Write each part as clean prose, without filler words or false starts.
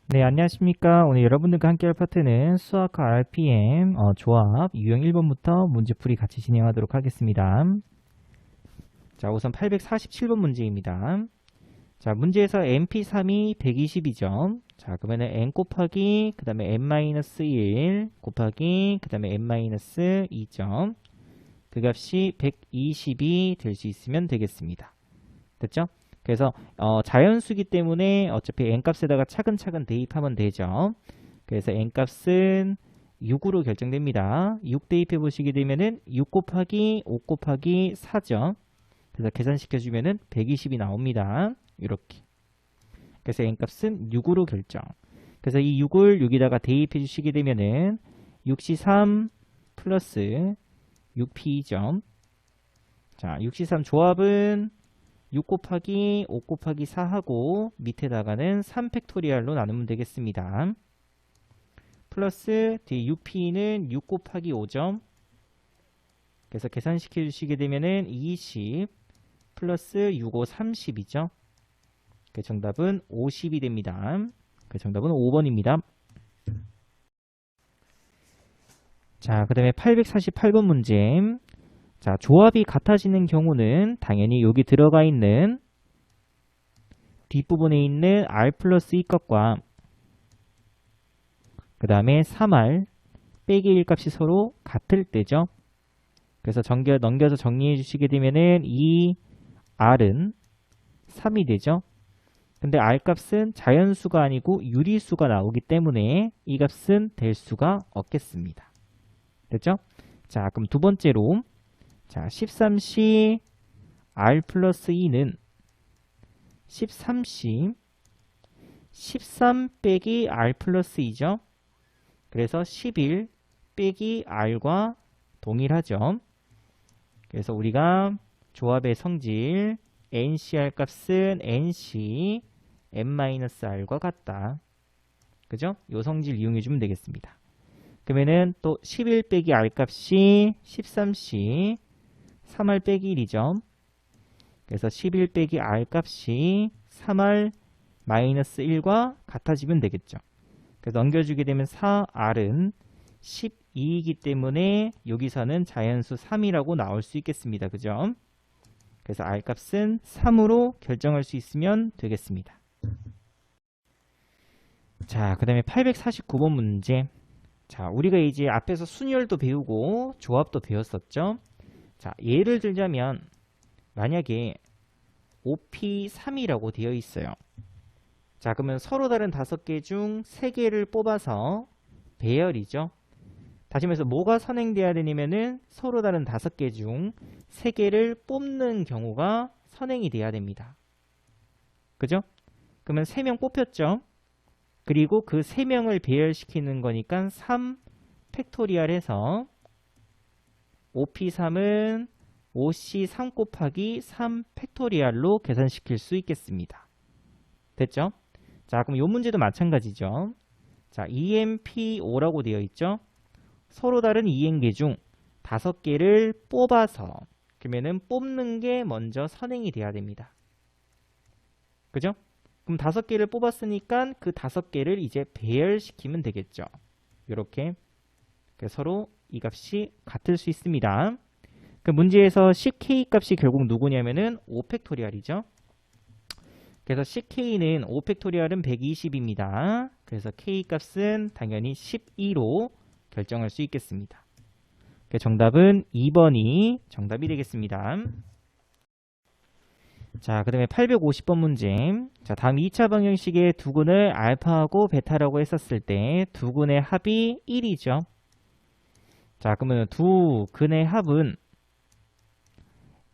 네, 안녕하십니까. 오늘 여러분들과 함께 할 파트는 수학과 RPM 조합 유형 1번부터 문제풀이 같이 진행하도록 하겠습니다. 자, 우선 847번 문제입니다. 자, 문제에서 MP3이 120이죠. 자, 그러면은 n 곱하기 그 다음에 n-1 곱하기 그 다음에 n-2점 그 값이 120이 될 수 있으면 되겠습니다. 됐죠? 그래서 자연수기 때문에 어차피 n값에다가 차근차근 대입하면 되죠. 그래서 n값은 6으로 결정됩니다. 6 대입해 보시게 되면은 6 곱하기 5 곱하기 4죠. 그래서 계산시켜주면은 120이 나옵니다. 이렇게. 그래서 n값은 6으로 결정. 그래서 이 6을 여기다가 대입해 주시게 되면은 6C3 플러스 6P점. 자, 6C3 조합은 6 곱하기 5 곱하기 4하고 밑에다가는 3팩토리얼로 나누면 되겠습니다. 플러스 뒤 6p는 6 곱하기 5점. 그래서 계산시켜 주시게 되면은 20 플러스 6, 5, 30이죠. 그 정답은 50이 됩니다. 그 정답은 5번입니다. 자, 그 다음에 848번 문제. 자, 조합이 같아지는 경우는 당연히 여기 들어가 있는 뒷부분에 있는 r 플러스 2값과 그 다음에 3r 빼기 1 값이 서로 같을 때죠. 그래서 넘겨서 정리해 주시게 되면은 이 r은 3이 되죠. 근데 r 값은 자연수가 아니고 유리수가 나오기 때문에 이 값은 될 수가 없겠습니다. 됐죠? 자, 그럼 두 번째로 자, 13C r 플러스 2는 13C 13 빼기 r 플러스 2죠. 그래서 11 빼기 r과 동일하죠. 그래서 우리가 조합의 성질 NCR 값은 NC n-r과 같다. 그죠? 요 성질 이용해 주면 되겠습니다. 그러면은 또 11 빼기 r 값이 13C 3r 빼기 1이죠. 그래서 11 빼기 r 값이 3r 마이너스 1과 같아지면 되겠죠. 그래서 넘겨주게 되면 4r은 12이기 때문에 여기서는 자연수 3이라고 나올 수 있겠습니다. 그죠? 그래서 r값은 3으로 결정할 수 있으면 되겠습니다. 자, 그 다음에 849번 문제. 자, 우리가 이제 앞에서 순열도 배우고 조합도 배웠었죠. 자, 예를 들자면 만약에 OP3이라고 되어 있어요. 자, 그러면 서로 다른 5개 중 3개를 뽑아서 배열이죠. 다시 말해서 뭐가 선행돼야 되냐면은 서로 다른 5개 중 3개를 뽑는 경우가 선행이 돼야 됩니다. 그죠? 그러면 3명 뽑혔죠? 그리고 그 3명을 배열시키는 거니까 3 팩토리얼 해서 OP3은 OC3 곱하기 3 팩토리얼로 계산시킬 수 있겠습니다. 됐죠? 자, 그럼 이 문제도 마찬가지죠. 자, EMP5라고 되어 있죠? 서로 다른 2행계 중 5개를 뽑아서 그러면은 뽑는 게 먼저 선행이 돼야 됩니다. 그죠? 그럼 5개를 뽑았으니까 그 5개를 이제 배열시키면 되겠죠. 이렇게 서로 이 값이 같을 수 있습니다. 그 문제에서 CK 값이 결국 누구냐면은 5팩토리얼이죠. 그래서 CK는 5팩토리얼은 120입니다. 그래서 K 값은 당연히 12로 결정할 수 있겠습니다. 정답은 2번이 정답이 되겠습니다. 자, 그 다음에 850번 문제. 자, 다음 2차 방정식의 두근을 알파하고 베타라고 했었을 때 두근의 합이 1이죠. 자, 그러면 두 근의 합은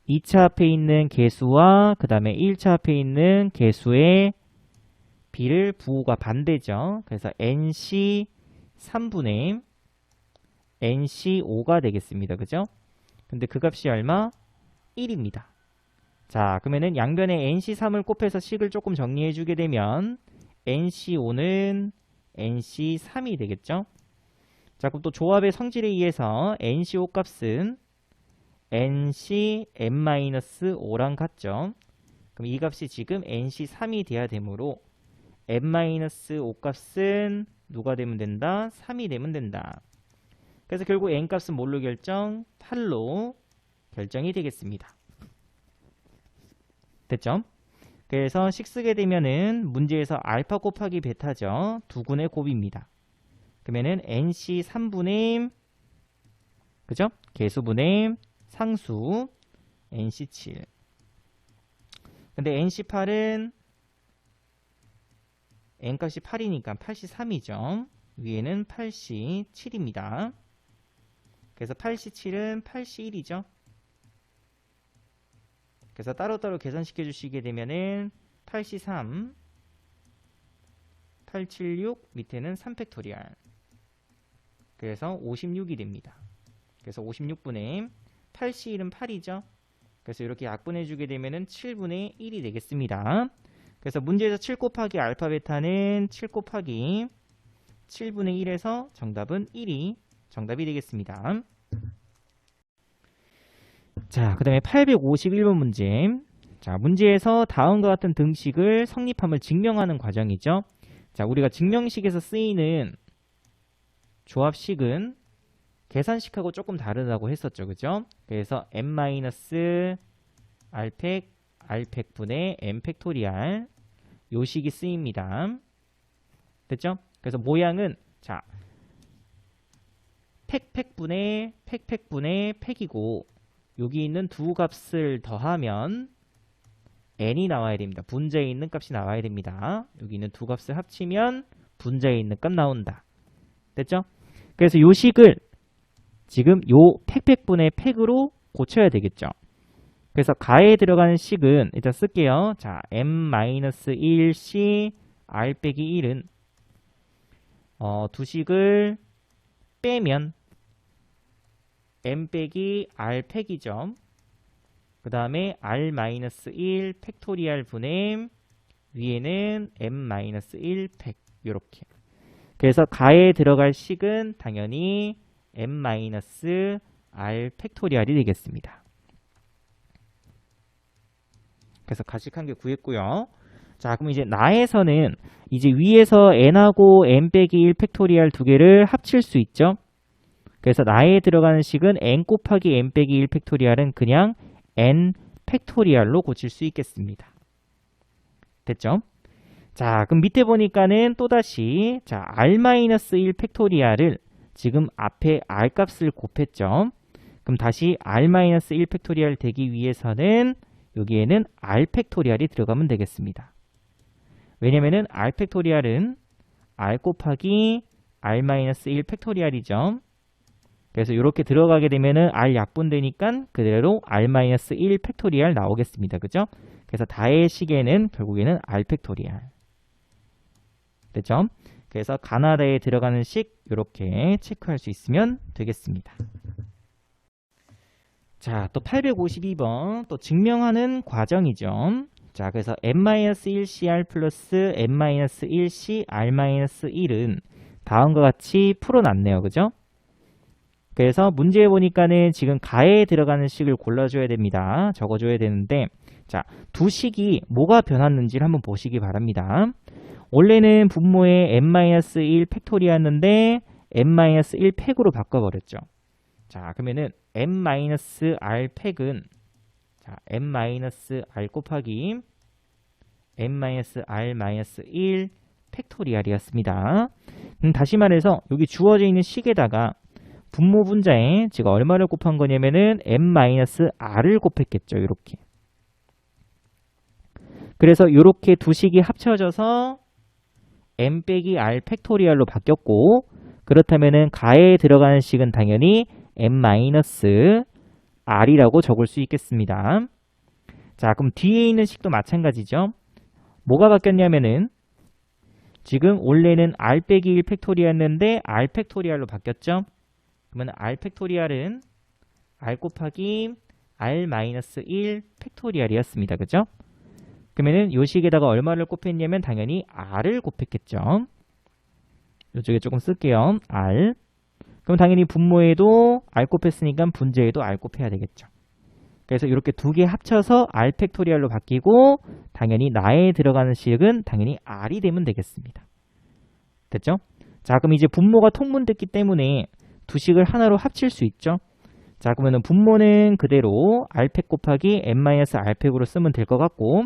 2차 앞에 있는 개수와 그 다음에 1차 앞에 있는 개수의 비를 부호가 반대죠. 그래서 NC 3분의 NC5가 되겠습니다. 그죠? 근데 그 값이 얼마? 1입니다. 자, 그러면은 양변에 NC3을 곱해서 식을 조금 정리해 주게 되면 NC5는 NC3이 되겠죠? 자, 그럼 또 조합의 성질에 의해서 NC5 값은 NC n-5랑 같죠? 그럼 이 값이 지금 NC3이 돼야 되므로 n-5 값은 누가 되면 된다? 3이 되면 된다. 그래서 결국 n 값은 뭘로 결정? 8로 결정이 되겠습니다. 됐죠? 그래서 식 쓰게 되면은 문제에서 알파 곱하기 베타죠. 두군의 곱입니다. 그러면은 nc 3분의 그죠? 개수분의 상수 nc7. 근데 nc8은 n값이 8이니까 83이죠. 위에는 87입니다. 그래서 87은 81이죠. 그래서 따로따로 계산시켜 주시게 되면은 83, 876 밑에는 3팩토리얼. 그래서 56이 됩니다. 그래서 56분의 81은 8이죠. 그래서 이렇게 약분해 주게 되면은 7분의 1이 되겠습니다. 그래서 문제에서 7 곱하기 알파 베타는 7 곱하기 7분의 1에서 정답은 1이 정답이 되겠습니다. 자, 그 다음에 851번 문제. 자, 문제에서 다음과 같은 등식을 성립함을 증명하는 과정이죠. 자, 우리가 증명식에서 쓰이는 조합식은 계산식하고 조금 다르다고 했었죠. 그죠? 그래서 n-r팩분의 n 팩토리얼 요 식이 쓰입니다. 됐죠? 그래서 모양은 자, 팩분의 팩이고 여기 있는 두 값을 더하면 n이 나와야 됩니다. 분자에 있는 값이 나와야 됩니다. 여기 있는 두 값을 합치면 분자에 있는 값 나온다. 됐죠? 그래서 요 식을 지금 요 팩분의 팩으로 고쳐야 되겠죠. 그래서 가에 들어가는 식은 일단 쓸게요. 자, m-1c r 빼기 1은 두 식을 빼면 m 빼기 r 팩이죠. 그 다음에 r-1 팩토리얼 분의 위에는 m-1 팩 요렇게. 그래서 가에 들어갈 식은 당연히 m-r 팩토리얼이 되겠습니다. 그래서 가식한 게 구했고요. 자, 그럼 이제 나에서는 이제 위에서 n하고 n 빼기 1 팩토리얼 두 개를 합칠 수 있죠. 그래서 나에 들어가는 식은 n 곱하기 n 빼기 1 팩토리얼은 그냥 n 팩토리얼로 고칠 수 있겠습니다. 됐죠? 자, 그럼 밑에 보니까는 또다시 자, r-1 팩토리얼을 지금 앞에 r 값을 곱했죠. 그럼 다시 r-1 팩토리얼 되기 위해서는 여기에는 r 팩토리얼이 들어가면 되겠습니다. 왜냐면은 r 팩토리얼은 r 곱하기 r-1 팩토리얼이죠. 그래서 이렇게 들어가게 되면은 r 약분되니까 그대로 r-1 팩토리얼 나오겠습니다. 그죠? 그래서 다의 식에는 결국에는 r 팩토리얼. 됐죠? 그래서 가나다에 들어가는 식 이렇게 체크할 수 있으면 되겠습니다. 자, 또 852번 또 증명하는 과정이죠. 자, 그래서 n-1cr 플러스 n-1cr-1은 다음과 같이 풀어놨네요. 그죠? 그래서 문제에 보니까는 지금 가에 들어가는 식을 골라줘야 됩니다. 적어줘야 되는데 자, 두 식이 뭐가 변했는지를 한번 보시기 바랍니다. 원래는 분모에 n-1 팩토리였는데 n-1 팩으로 바꿔버렸죠. 자, 그러면은 n-r 팩은 자, n-r 곱하기 n-r-1 팩토리얼이었습니다. 다시 말해서 여기 주어져 있는 식에다가 분모 분자에 제가 얼마를 곱한 거냐면은 n-r을 곱했겠죠. 이렇게. 그래서 이렇게 두 식이 합쳐져서 n 빼기 r 팩토리얼로 바뀌었고 그렇다면은 가에 들어가는 식은 당연히 n-r이라고 적을 수 있겠습니다. 자, 그럼 뒤에 있는 식도 마찬가지죠. 뭐가 바뀌었냐면은 지금 원래는 r 빼기 1 팩토리얼이었는데 r 팩토리얼로 바뀌었죠. 그러면 r 팩토리얼은 r 곱하기 r-1 팩토리얼이었습니다. 그죠? 그러면은 요 식에다가 얼마를 곱했냐면 당연히 r을 곱했겠죠. 이쪽에 조금 쓸게요. r. 그럼 당연히 분모에도 r 곱했으니까 분자에도 r 곱해야 되겠죠. 그래서 이렇게 두 개 합쳐서 r 팩토리얼로 바뀌고 당연히 나에 들어가는 식은 당연히 r이 되면 되겠습니다. 됐죠? 자, 그럼 이제 분모가 통분됐기 때문에 두 식을 하나로 합칠 수 있죠? 자, 그러면은 분모는 그대로 r팩 곱하기 n-r팩으로 쓰면 될 것 같고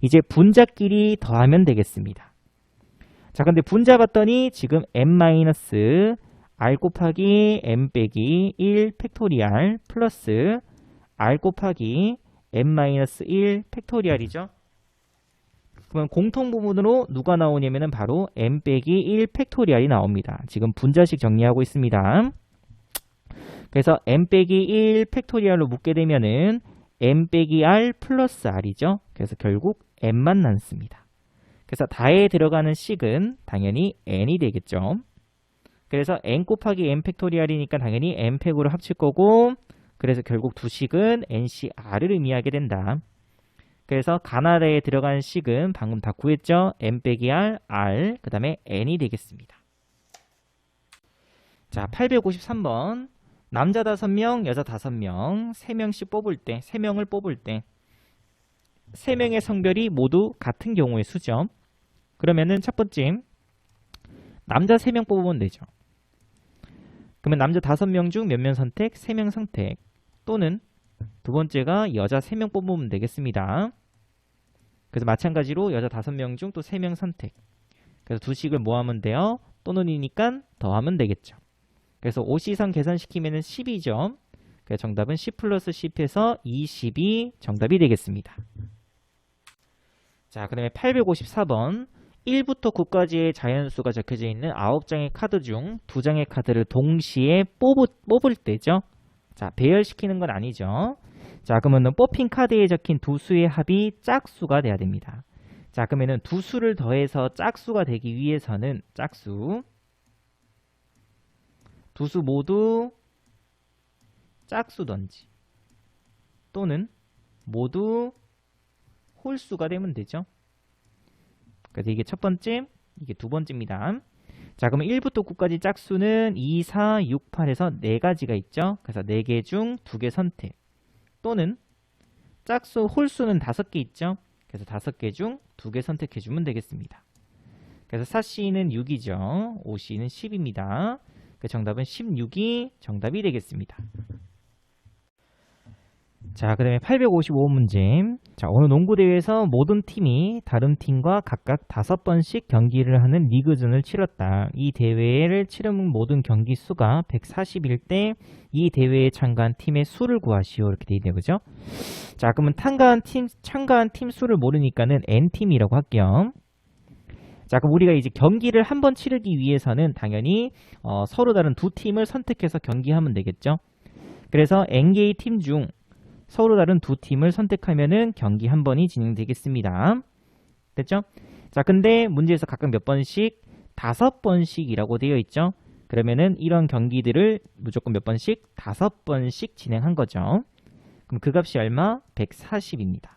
이제 분자끼리 더하면 되겠습니다. 자, 근데 분자 봤더니 지금 n-r 곱하기 n 빼기 1 팩토리얼 플러스 r 곱하기 n-1 팩토리얼이죠. 그러면 공통 부분으로 누가 나오냐면은 바로 n 빼기 1 팩토리얼이 나옵니다. 지금 분자식 정리하고 있습니다. 그래서 n 빼기 1 팩토리얼로 묶게 되면은 n 빼기 r 플러스 r이죠. 그래서 결국 n만 남습니다. 그래서 다에 들어가는 식은 당연히 n이 되겠죠. 그래서 n 곱하기 n 팩토리얼이니까 당연히 n 팩으로 합칠 거고 그래서 결국 두 식은 NCR을 의미하게 된다. 그래서 가나다에 들어간 식은 방금 다 구했죠? n 빼기 r, 그 다음에 n이 되겠습니다. 자, 853번. 남자 5명, 여자 5명, 3명씩 뽑을 때, 3명을 뽑을 때 3명의 성별이 모두 같은 경우의 수죠. 그러면은 첫 번째, 남자 3명 뽑으면 되죠. 그러면 남자 5명 중 몇 명 선택? 3명 선택. 또는 두 번째가 여자 3명 뽑으면 되겠습니다. 그래서 마찬가지로 여자 5명 중 또 3명 선택. 그래서 두 식을 뭐 하면 돼요? 또는이니까 더하면 되겠죠. 그래서 5시선 계산시키면 10이죠. 그래서 정답은 10 플러스 10해서 20이 정답이 되겠습니다. 자, 그 다음에 854번. 1부터 9까지의 자연수가 적혀져 있는 9장의 카드 중 2장의 카드를 동시에 뽑을 때죠. 자, 배열시키는 건 아니죠. 자, 그러면은 뽑힌 카드에 적힌 두 수의 합이 짝수가 돼야 됩니다. 자, 그러면은 두 수를 더해서 짝수가 되기 위해서는 두 수 모두 짝수던지 또는 모두 홀수가 되면 되죠. 그래서 이게 첫 번째, 이게 두 번째입니다. 자, 그러면 1부터 9까지 짝수는 2, 4, 6, 8에서 4가지가 있죠. 그래서 4개 중 2개 선택. 또는 짝수 홀수는 5개 있죠. 그래서 5개 중 2개 선택해주면 되겠습니다. 그래서 4C는 6이죠. 5C는 10입니다. 그 정답은 16이 정답이 되겠습니다. 자, 그 다음에 855문제. 자, 어느 농구대회에서 모든 팀이 다른 팀과 각각 5번씩 경기를 하는 리그전을 치렀다. 이 대회를 치른 모든 경기 수가 140일 때 이 대회에 참가한 팀의 수를 구하시오. 이렇게 돼 있네요. 그죠? 자, 그러면 참가한 팀 수를 모르니까는 N팀이라고 할게요. 자, 그럼 우리가 이제 경기를 한번 치르기 위해서는 당연히 서로 다른 두 팀을 선택해서 경기하면 되겠죠. 그래서 N개의 팀 중 서로 다른 두 팀을 선택하면은 경기 한 번이 진행되겠습니다. 됐죠? 자, 근데 문제에서 각각 몇 번씩? 5번씩이라고 되어 있죠. 그러면은 이런 경기들을 무조건 몇 번씩? 5번씩 진행한 거죠. 그럼 그 값이 얼마? 140입니다.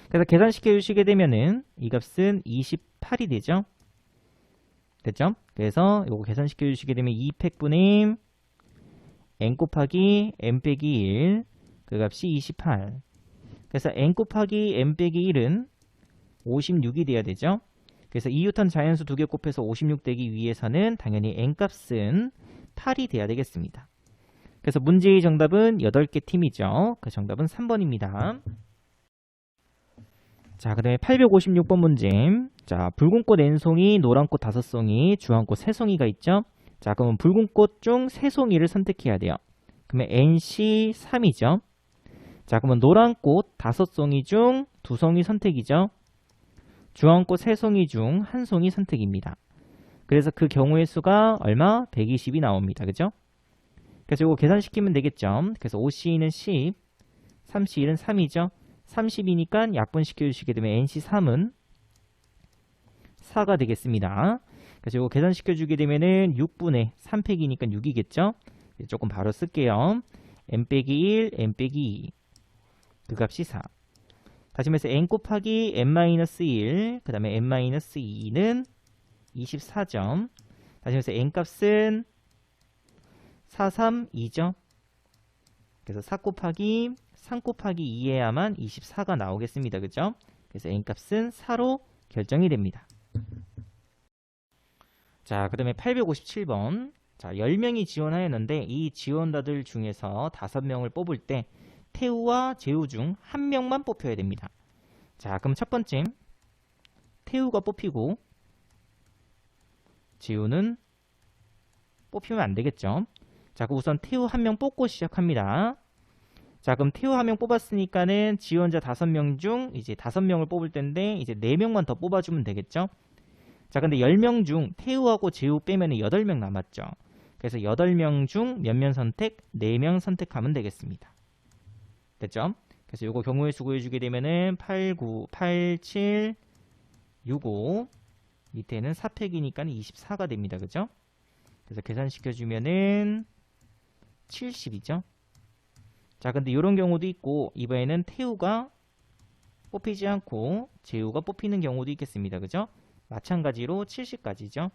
그래서 계산시켜 주시게 되면은 이 값은 28이 되죠. 됐죠? 그래서 이거 계산시켜 주시게 되면 2팩분의 n 곱하기 n 빼기 1, 그 값이 28. 그래서 n 곱하기 n 빼기 1은 56이 돼야 되죠. 그래서 이웃한 자연수 2개 곱해서 56 되기 위해서는 당연히 n 값은 8이 돼야 되겠습니다. 그래서 문제의 정답은 8개 팀이죠. 그 정답은 3번입니다. 자, 그 다음에 856번 문제. 자, 붉은 꽃 N송이, 노란 꽃 5송이, 주황 꽃 3송이가 있죠. 자, 그러면 붉은 꽃 중 3송이를 선택해야 돼요. 그러면 NC 3이죠. 자, 그러면 노란 꽃 5송이 중 2송이 선택이죠. 주황 꽃 3송이 중 1송이 선택입니다. 그래서 그 경우의 수가 얼마? 120이 나옵니다. 그죠? 그래서 이거 계산시키면 되겠죠. 그래서 5C는 10, 3C는 3이죠. 30이니까 약분시켜 주시게 되면 NC3은 4가 되겠습니다. 그래서 이거 계산시켜 주게 되면은 6분의 3팩이니까 6이겠죠. 조금 바로 쓸게요. n 빼기 1, n 빼기 2. 그 값이 4. 다시 말해서 n 곱하기 n-1, 그 다음에 n-2는 24점. 다시 말해서 n 값은 4, 3, 2죠. 그래서 4 곱하기 3 곱하기 2해야만 24가 나오겠습니다. 그죠? 그래서 n값은 4로 결정이 됩니다. 자, 그 다음에 857번. 자, 10명이 지원하였는데 이 지원자들 중에서 5명을 뽑을 때 태우와 재우 중 1명만 뽑혀야 됩니다. 자, 그럼 첫 번째 태우가 뽑히고 재우는 뽑히면 안 되겠죠. 자, 그럼 우선 태우 1명 뽑고 시작합니다. 자, 그럼 태우 1명 뽑았으니까는 지원자 5명 중 이제 5명을 뽑을 텐데 이제 4명만 더 뽑아주면 되겠죠. 자, 근데 10명 중 태우하고 재우 빼면 8명 남았죠. 그래서 8명 중 몇 명 선택? 4명 선택하면 되겠습니다. 됐죠? 그래서 요거 경우의 수 구해주게 되면은 8, 9, 8, 7, 6, 5 밑에는 4팩이니까 24가 됩니다. 그죠? 그래서 계산시켜주면은 70이죠. 자, 근데 이런 경우도 있고 이번에는 태우가 뽑히지 않고 재우가 뽑히는 경우도 있겠습니다. 그죠? 마찬가지로 70까지죠.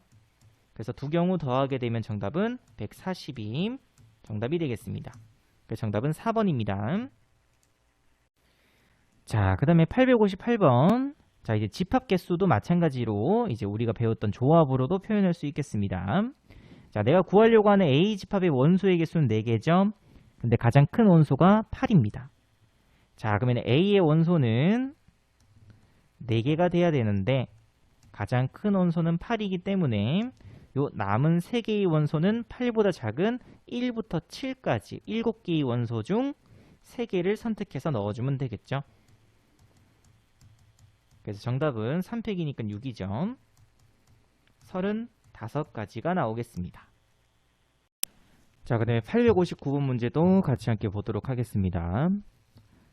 그래서 두 경우 더하게 되면 정답은 142 정답이 되겠습니다. 그래서 정답은 4번입니다. 자, 그 다음에 858번. 자, 이제 집합 개수도 마찬가지로 이제 우리가 배웠던 조합으로도 표현할 수 있겠습니다. 자, 내가 구하려고 하는 A 집합의 원소의 개수는 4개죠. 근데 가장 큰 원소가 8입니다. 자, 그러면 A의 원소는 4개가 돼야 되는데 가장 큰 원소는 8이기 때문에 요 남은 3개의 원소는 8보다 작은 1부터 7까지 7개의 원소 중 3개를 선택해서 넣어주면 되겠죠. 그래서 정답은 3팩이니까 6이죠. 35가지가 나오겠습니다. 자, 그 다음에 859번 문제도 같이 함께 보도록 하겠습니다.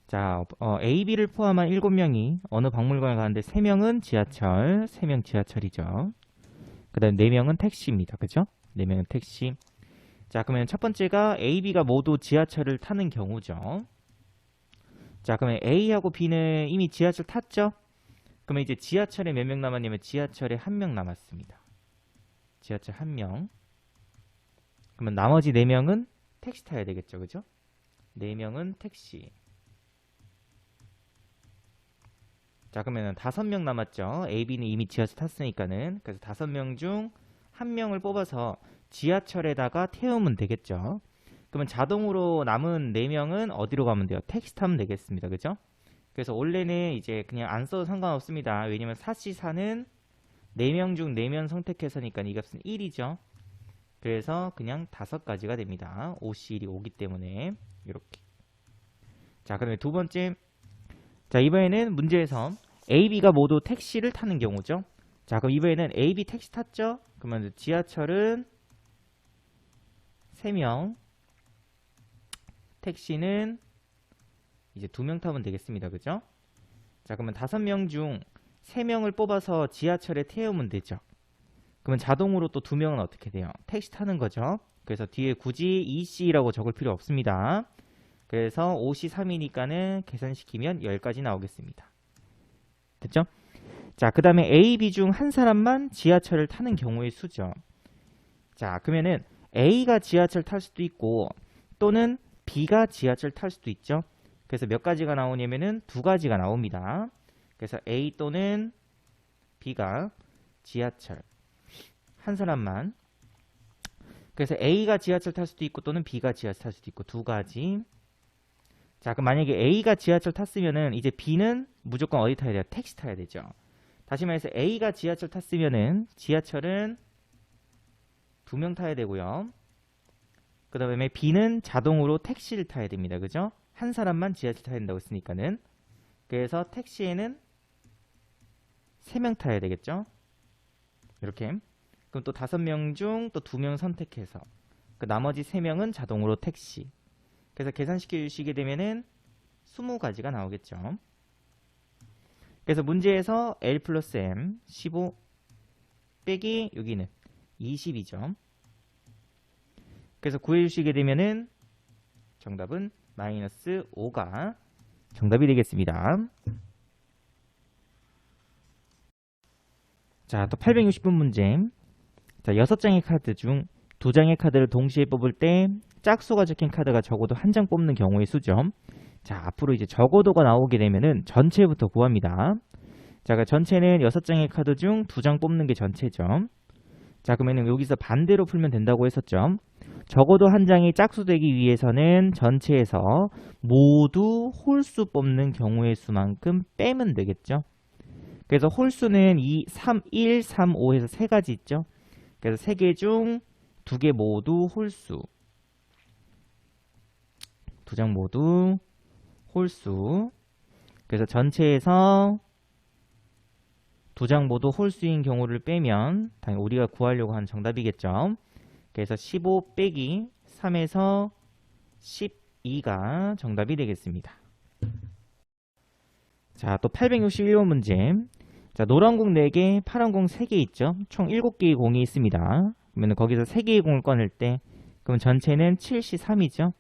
자, A, B를 포함한 7명이 어느 박물관에 가는데 3명은 지하철, 3명 지하철이죠. 그 다음에 4명은 택시입니다. 그죠? 4명은 택시. 자, 그러면 첫 번째가 A, B가 모두 지하철을 타는 경우죠. 자, 그러면 A하고 B는 이미 지하철 탔죠? 그러면 이제 지하철에 몇 명 남았냐면 지하철에 1명 남았습니다. 지하철 1명. 그러면 나머지 4명은 택시 타야 되겠죠. 그죠? 4명은 택시. 자, 그러면 5명 남았죠. A, B는 이미 지하철 탔으니까는. 그래서 5명 중 1명을 뽑아서 지하철에다가 태우면 되겠죠. 그러면 자동으로 남은 4명은 어디로 가면 돼요? 택시 타면 되겠습니다. 그죠? 그래서 원래는 이제 그냥 안 써도 상관없습니다. 왜냐면 4C4는 4명 중 4명 선택해서니까 이 값은 1이죠. 그래서 그냥 5가지가 됩니다. 5C1이 5기 때문에 이렇게. 자, 그다음에 두 번째. 자, 이번에는 문제에서 A, B가 모두 택시를 타는 경우죠. 자, 그럼 이번에는 A, B 택시 탔죠? 그러면 지하철은 3명, 택시는 이제 2명 타면 되겠습니다. 그죠? 자, 그러면 5명 중 3명을 뽑아서 지하철에 태우면 되죠. 그러면 자동으로 또 2명은 어떻게 돼요? 택시 타는 거죠. 그래서 뒤에 굳이 2C라고 적을 필요 없습니다. 그래서 5C3이니까는 계산시키면 10가지 나오겠습니다. 됐죠? 자, 그 다음에 A, B 중 한 사람만 지하철을 타는 경우의 수죠. 자, 그러면은 A가 지하철 탈 수도 있고 또는 B가 지하철 탈 수도 있죠. 그래서 몇 가지가 나오냐면은 2가지가 나옵니다. 그래서 A 또는 B가 지하철 한 사람만. 그래서 A가 지하철 탈 수도 있고 또는 B가 지하철 탈 수도 있고 2가지. 자, 그럼 만약에 A가 지하철 탔으면은 이제 B는 무조건 어디 타야 돼요? 택시 타야 되죠. 다시 말해서 A가 지하철 탔으면은 지하철은 2명 타야 되고요. 그 다음에 B는 자동으로 택시를 타야 됩니다. 그죠? 한 사람만 지하철 타야 된다고 했으니까는. 그래서 택시에는 3명 타야 되겠죠? 이렇게. 그럼 또 5명 중 또 2명 선택해서 그 나머지 3명은 자동으로 택시. 그래서 계산시켜 주시게 되면은 20가지가 나오겠죠. 그래서 문제에서 L 플러스 M 15 빼기 여기는 20이죠. 그래서 구해 주시게 되면은 정답은 마이너스 5가 정답이 되겠습니다. 자, 또 860번 문제. 자, 6장의 카드 중 2장의 카드를 동시에 뽑을 때 짝수가 적힌 카드가 적어도 한 장 뽑는 경우의 수죠. 자, 앞으로 이제 적어도가 나오게 되면은 전체부터 구합니다. 자, 그 전체는 6장의 카드 중 2장 뽑는 게 전체죠. 자, 그러면 여기서 반대로 풀면 된다고 했었죠. 적어도 한 장이 짝수되기 위해서는 전체에서 모두 홀수 뽑는 경우의 수만큼 빼면 되겠죠. 그래서 홀수는 2, 3, 1, 3, 5에서 3가지 있죠. 그래서 3개 중 2개 모두 홀수. 2장 모두 홀수. 그래서 전체에서 2장 모두 홀수인 경우를 빼면 당연히 우리가 구하려고 한 정답이겠죠. 그래서 15 빼기 3에서 12가 정답이 되겠습니다. 자, 또 861번 문제. 자, 노란 공 4개, 파란 공 3개 있죠. 총 7개의 공이 있습니다. 그러면 거기서 3개의 공을 꺼낼 때 그럼 전체는 7C3이죠.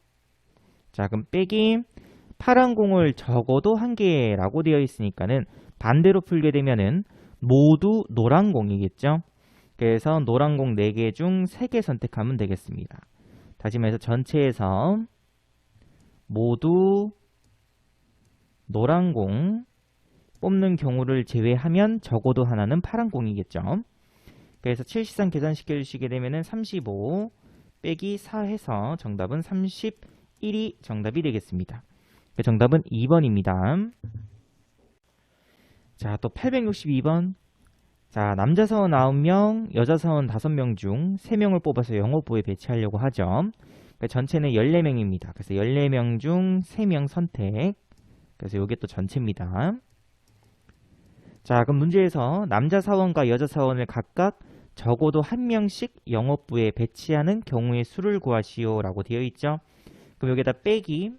자, 그럼 빼기 파란 공을 적어도 1개라고 되어 있으니까는 반대로 풀게 되면은 모두 노란 공이겠죠. 그래서 노란 공 4개 중 3개 선택하면 되겠습니다. 다시 말해서 전체에서 모두 노란 공 뽑는 경우를 제외하면 적어도 하나는 파란 공이겠죠. 그래서 7C3 계산시켜 주시게 되면은 35 빼기 4 해서 정답은 31이 정답이 되겠습니다. 정답은 2번입니다. 자, 또 862번. 자, 남자 사원 9명, 여자 사원 5명 중 3명을 뽑아서 영업부에 배치하려고 하죠. 그러니까 전체는 14명입니다. 그래서 14명 중 3명 선택. 그래서 이게 또 전체입니다. 자, 그럼 문제에서 남자 사원과 여자 사원을 각각 적어도 1명씩 영업부에 배치하는 경우의 수를 구하시오 라고 되어 있죠. 그럼 여기다 빼기.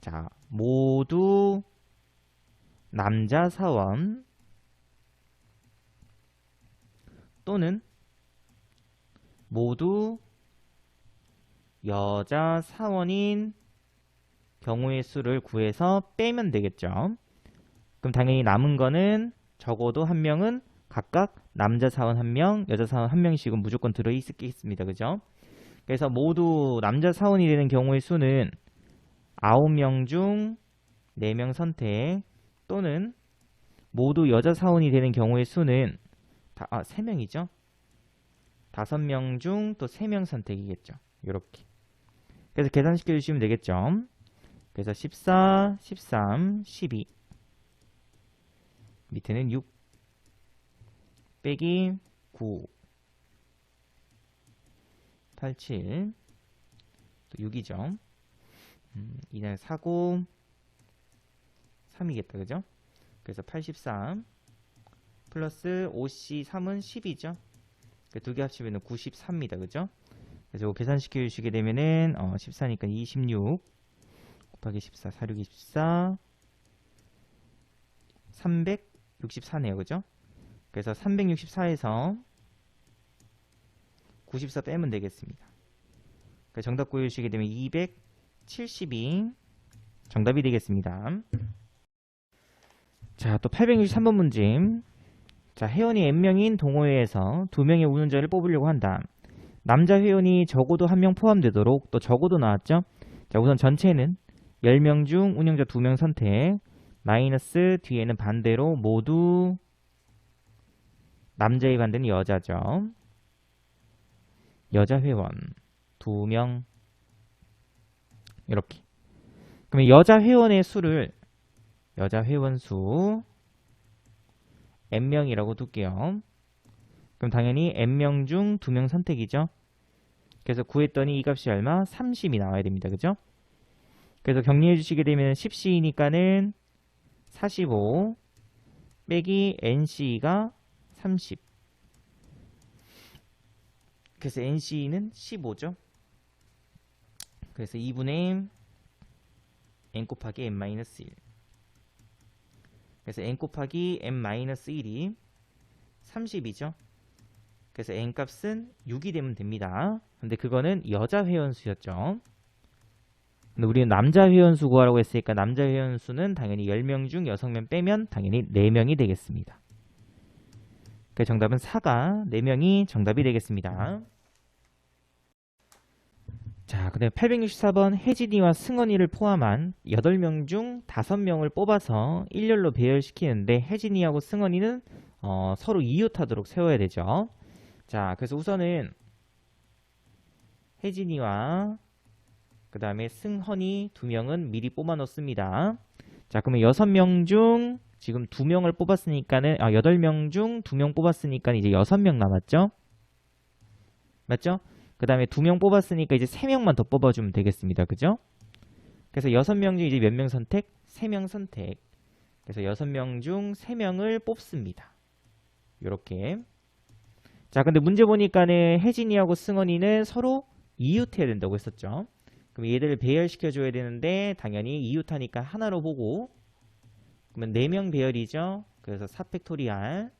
자, 모두 남자 사원 또는 모두 여자 사원인 경우의 수를 구해서 빼면 되겠죠. 그럼 당연히 남은 거는 적어도 1명은 각각 남자 사원 1명, 여자 사원 1명씩은 무조건 들어있겠습니다. 그죠? 그래서 모두 남자 사원이 되는 경우의 수는 9명 중 4명 선택 또는 모두 여자 사원이 되는 경우의 수는 3명이죠. 5명 중 또 3명 선택이겠죠. 이렇게. 그래서 계산시켜 주시면 되겠죠. 그래서 14, 13, 12 밑에는 6 빼기 9 87 또 6이죠. 이날 사고 3이겠다. 그죠? 그래서 83 플러스 5C3은 10이죠. 두 개 합치면 93입니다. 그죠? 그래서 이거 계산시켜 주시게 되면은 14니까 26 곱하기 14, 4, 6, 24 364네요. 그죠? 그래서 364에서 94 빼면 되겠습니다. 그래서 정답 구해주시게 되면 272 정답이 되겠습니다. 자, 또 863번 문제. 자, 회원이 N명인 동호회에서 2명의 운영자를 뽑으려고 한다. 남자 회원이 적어도 1명 포함되도록 또 적어도 나왔죠? 자, 우선 전체는 10명 중 운영자 2명 선택 마이너스 뒤에는 반대로 모두 남자의 반대는 여자죠. 여자 회원 2명 이렇게. 그러면 여자 회원의 수를 여자 회원 수 N명이라고 둘게요. 그럼 당연히 N명 중 2명 선택이죠. 그래서 구했더니 이 값이 얼마? 30이 나와야 됩니다. 그죠? 그래서 정리해 주시게 되면 10C니까는 45 빼기 NC가 30. 그래서 NC는 15죠. 그래서 2분의 N 곱하기 N-1. 그래서 N 곱하기 N-1이 30이죠. 그래서 N 값은 6이 되면 됩니다. 근데 그거는 여자 회원수였죠. 근데 우리는 남자 회원수 구하라고 했으니까 남자 회원수는 당연히 10명 중 6명 빼면 당연히 4명이 되겠습니다. 그 정답은 4가 4명이 정답이 되겠습니다. 자, 그다음에 864번 혜진이와 승원이를 포함한 8명 중 5명을 뽑아서 일렬로 배열시키는데 혜진이하고 승원이는 서로 이웃하도록 세워야 되죠. 자, 그래서 우선은 혜진이와 그 다음에 승헌이 2명은 미리 뽑아 놓습니다. 자, 그러면 6명 중 지금 2명을 뽑았으니까는 8명 중 2명 뽑았으니까 이제 6명 남았죠? 맞죠? 그 다음에 2명 뽑았으니까 이제 3명만 더 뽑아주면 되겠습니다. 그죠? 그래서 6명 중 이제 몇 명 선택? 3명 선택. 그래서 6명 중 3명을 뽑습니다. 요렇게. 자, 근데 문제 보니까는 혜진이하고 승원이는 서로 이웃해야 된다고 했었죠. 그럼 얘들을 배열시켜줘야 되는데 당연히 이웃하니까 하나로 보고 그러면 4명 배열이죠. 그래서 4팩토리알.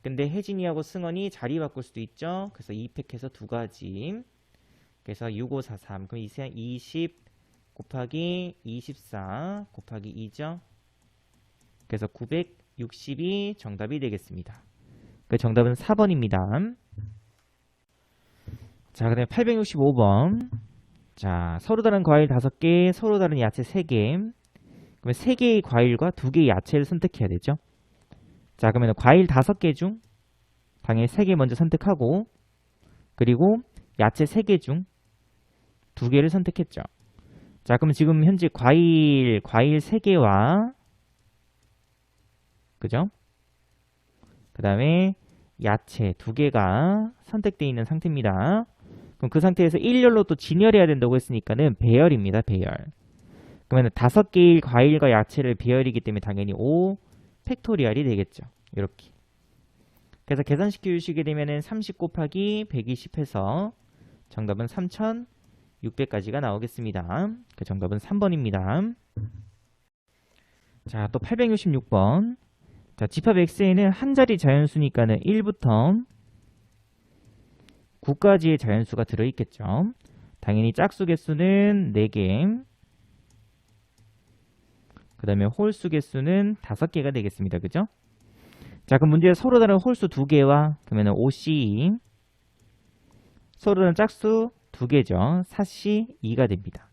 근데 혜진이하고 승원이 자리 바꿀 수도 있죠. 그래서 2팩해서 2가지. 그래서 6543. 그럼 20 곱하기 24 곱하기 2죠. 그래서 962 정답이 되겠습니다. 그 정답은 4번입니다. 자, 그 다음에 865번. 자, 서로 다른 과일 5개, 서로 다른 야채 3개. 그러면 3개의 과일과 2개의 야채를 선택해야 되죠. 자, 그러면 과일 5개 중 당연히 3개 먼저 선택하고 그리고 야채 3개 중 2개를 선택했죠. 자, 그럼 지금 현재 과일 3개와 그죠? 그 다음에 야채 2개가 선택되어 있는 상태입니다. 그럼 그 상태에서 일렬로 또 진열해야 된다고 했으니까는 배열입니다. 배열. 그러면 5개의 과일과 야채를 배열이기 때문에 당연히 5 팩토리얼이 되겠죠. 이렇게. 그래서 계산시켜 주시게 되면은 30 곱하기 120 해서 정답은 3600까지가 나오겠습니다. 그 정답은 3번입니다. 자, 또 866번. 자, 집합 X에는 한 자리 자연수니까는 1부터 9까지의 자연수가 들어있겠죠. 당연히 짝수 개수는 4개. 그 다음에 홀수 개수는 5개가 되겠습니다. 그죠? 자, 그럼 문제에 서로 다른 홀수 2개와 그러면 OC 서로 다른 짝수 2개죠. 4C2가 됩니다.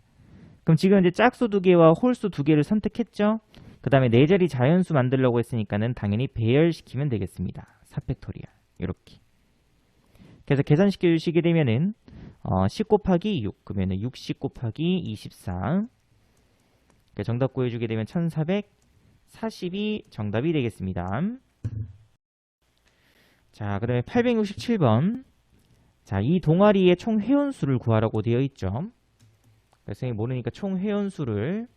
그럼 지금 이제 짝수 2개와 홀수 2개를 선택했죠. 그 다음에 4자리 자연수 만들려고 했으니까는 당연히 배열시키면 되겠습니다. 4팩토리얼 이렇게. 그래서 계산시켜 주시게 되면은 10 곱하기 6 그러면 60 곱하기 24 정답 구해주게 되면 1440이 정답이 되겠습니다. 자, 그 다음에 867번. 자, 이 동아리의 총 회원수를 구하라고 되어 있죠. 선생님이 모르니까 총 회원수를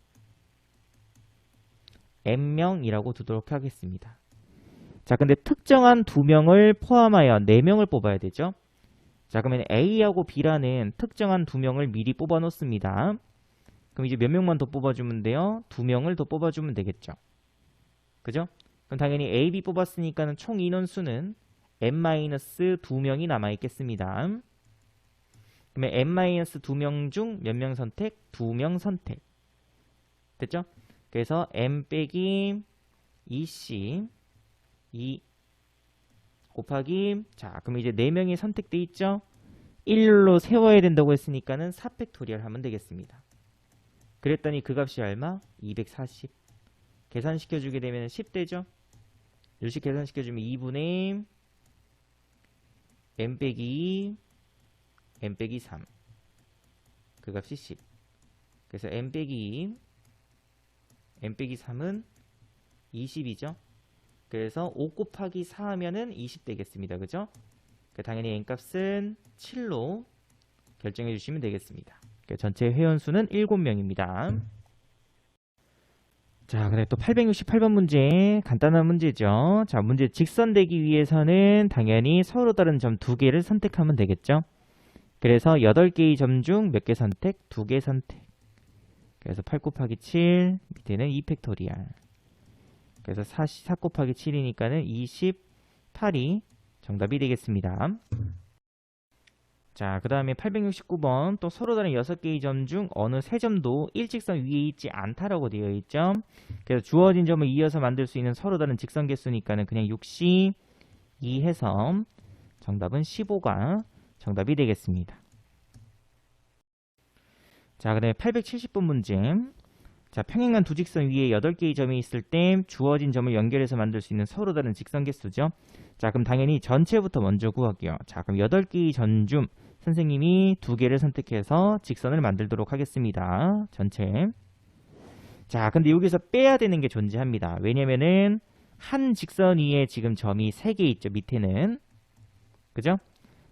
n명이라고 두도록 하겠습니다. 자, 근데 특정한 2명을 포함하여 4명을 뽑아야 되죠. 자, 그러면 A하고 B라는 특정한 2명을 미리 뽑아 놓습니다. 그럼 이제 몇 명만 더 뽑아주면 돼요? 2명을 더 뽑아주면 되겠죠. 그죠? 그럼 당연히 A, B 뽑았으니까는 총 인원수는 n-2명이 남아있겠습니다. 그러면 n-2명 중 몇 명 선택? 2명 선택. 됐죠? 그래서 n 빼기 2c 2 곱하기 자, 그럼 이제 4명이 선택돼 있죠? 1로 세워야 된다고 했으니까는 4팩토리얼 하면 되겠습니다. 그랬더니 그 값이 얼마? 240. 계산시켜주게 되면 10 되죠? 요식 계산시켜주면 2분의 n 빼기 2 n 빼기 3 그 값이 10. 그래서 n 빼기 2 n 빼기 3은 20이죠. 그래서 5 곱하기 4 하면은 20 되겠습니다. 그죠? 당연히 n값은 7로 결정해 주시면 되겠습니다. 전체 회원수는 7명입니다. 자, 그다음에 또 868번 문제, 간단한 문제죠. 자, 문제 직선되기 위해서는 당연히 서로 다른 점 2개를 선택하면 되겠죠. 그래서 8개의 점 중 몇 개 선택? 2개 선택. 그래서 8 곱하기 7, 밑에는 2팩토리얼. 그래서 4 곱하기 7이니까는 28이 정답이 되겠습니다. 자, 그 다음에 869번 또 서로 다른 6개의 점 중 어느 3점도 일직선 위에 있지 않다라고 되어 있죠. 그래서 주어진 점을 이어서 만들 수 있는 서로 다른 직선 개수니까는 그냥 6C 2 해서 정답은 15가 정답이 되겠습니다. 자, 그다음에 870번 문제. 자, 평행한 두 직선 위에 8개의 점이 있을 때 주어진 점을 연결해서 만들 수 있는 서로 다른 직선 개수죠. 자, 그럼 당연히 전체부터 먼저 구할게요. 자, 그럼 8개의 점 중 선생님이 2개를 선택해서 직선을 만들도록 하겠습니다. 전체. 자, 근데 여기서 빼야 되는 게 존재합니다. 왜냐면은 한 직선 위에 지금 점이 3개 있죠. 밑에는. 그죠?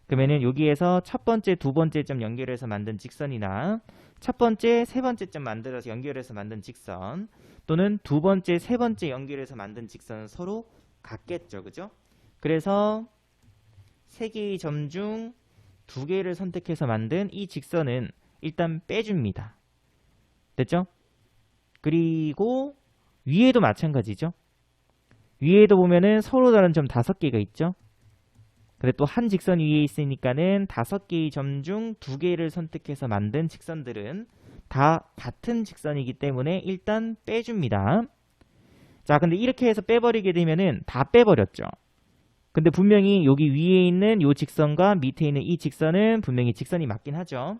그러면은 여기에서 첫 번째, 두 번째 점 연결해서 만든 직선이나 첫 번째, 세 번째 점 만들어서 연결해서 만든 직선 또는 두 번째, 세 번째 연결해서 만든 직선은 서로 같겠죠. 그죠? 그래서 3개의 점 중 2개를 선택해서 만든 이 직선은 일단 빼줍니다. 됐죠? 그리고 위에도 마찬가지죠. 위에도 보면은 서로 다른 점 5개가 있죠. 근데 또 한 직선 위에 있으니까는 5개의 점 중 2개를 선택해서 만든 직선들은 다 같은 직선이기 때문에 일단 빼줍니다. 자, 근데 이렇게 해서 빼버리게 되면은 다 빼버렸죠. 근데 분명히 여기 위에 있는 이 직선과 밑에 있는 이 직선은 분명히 직선이 맞긴 하죠.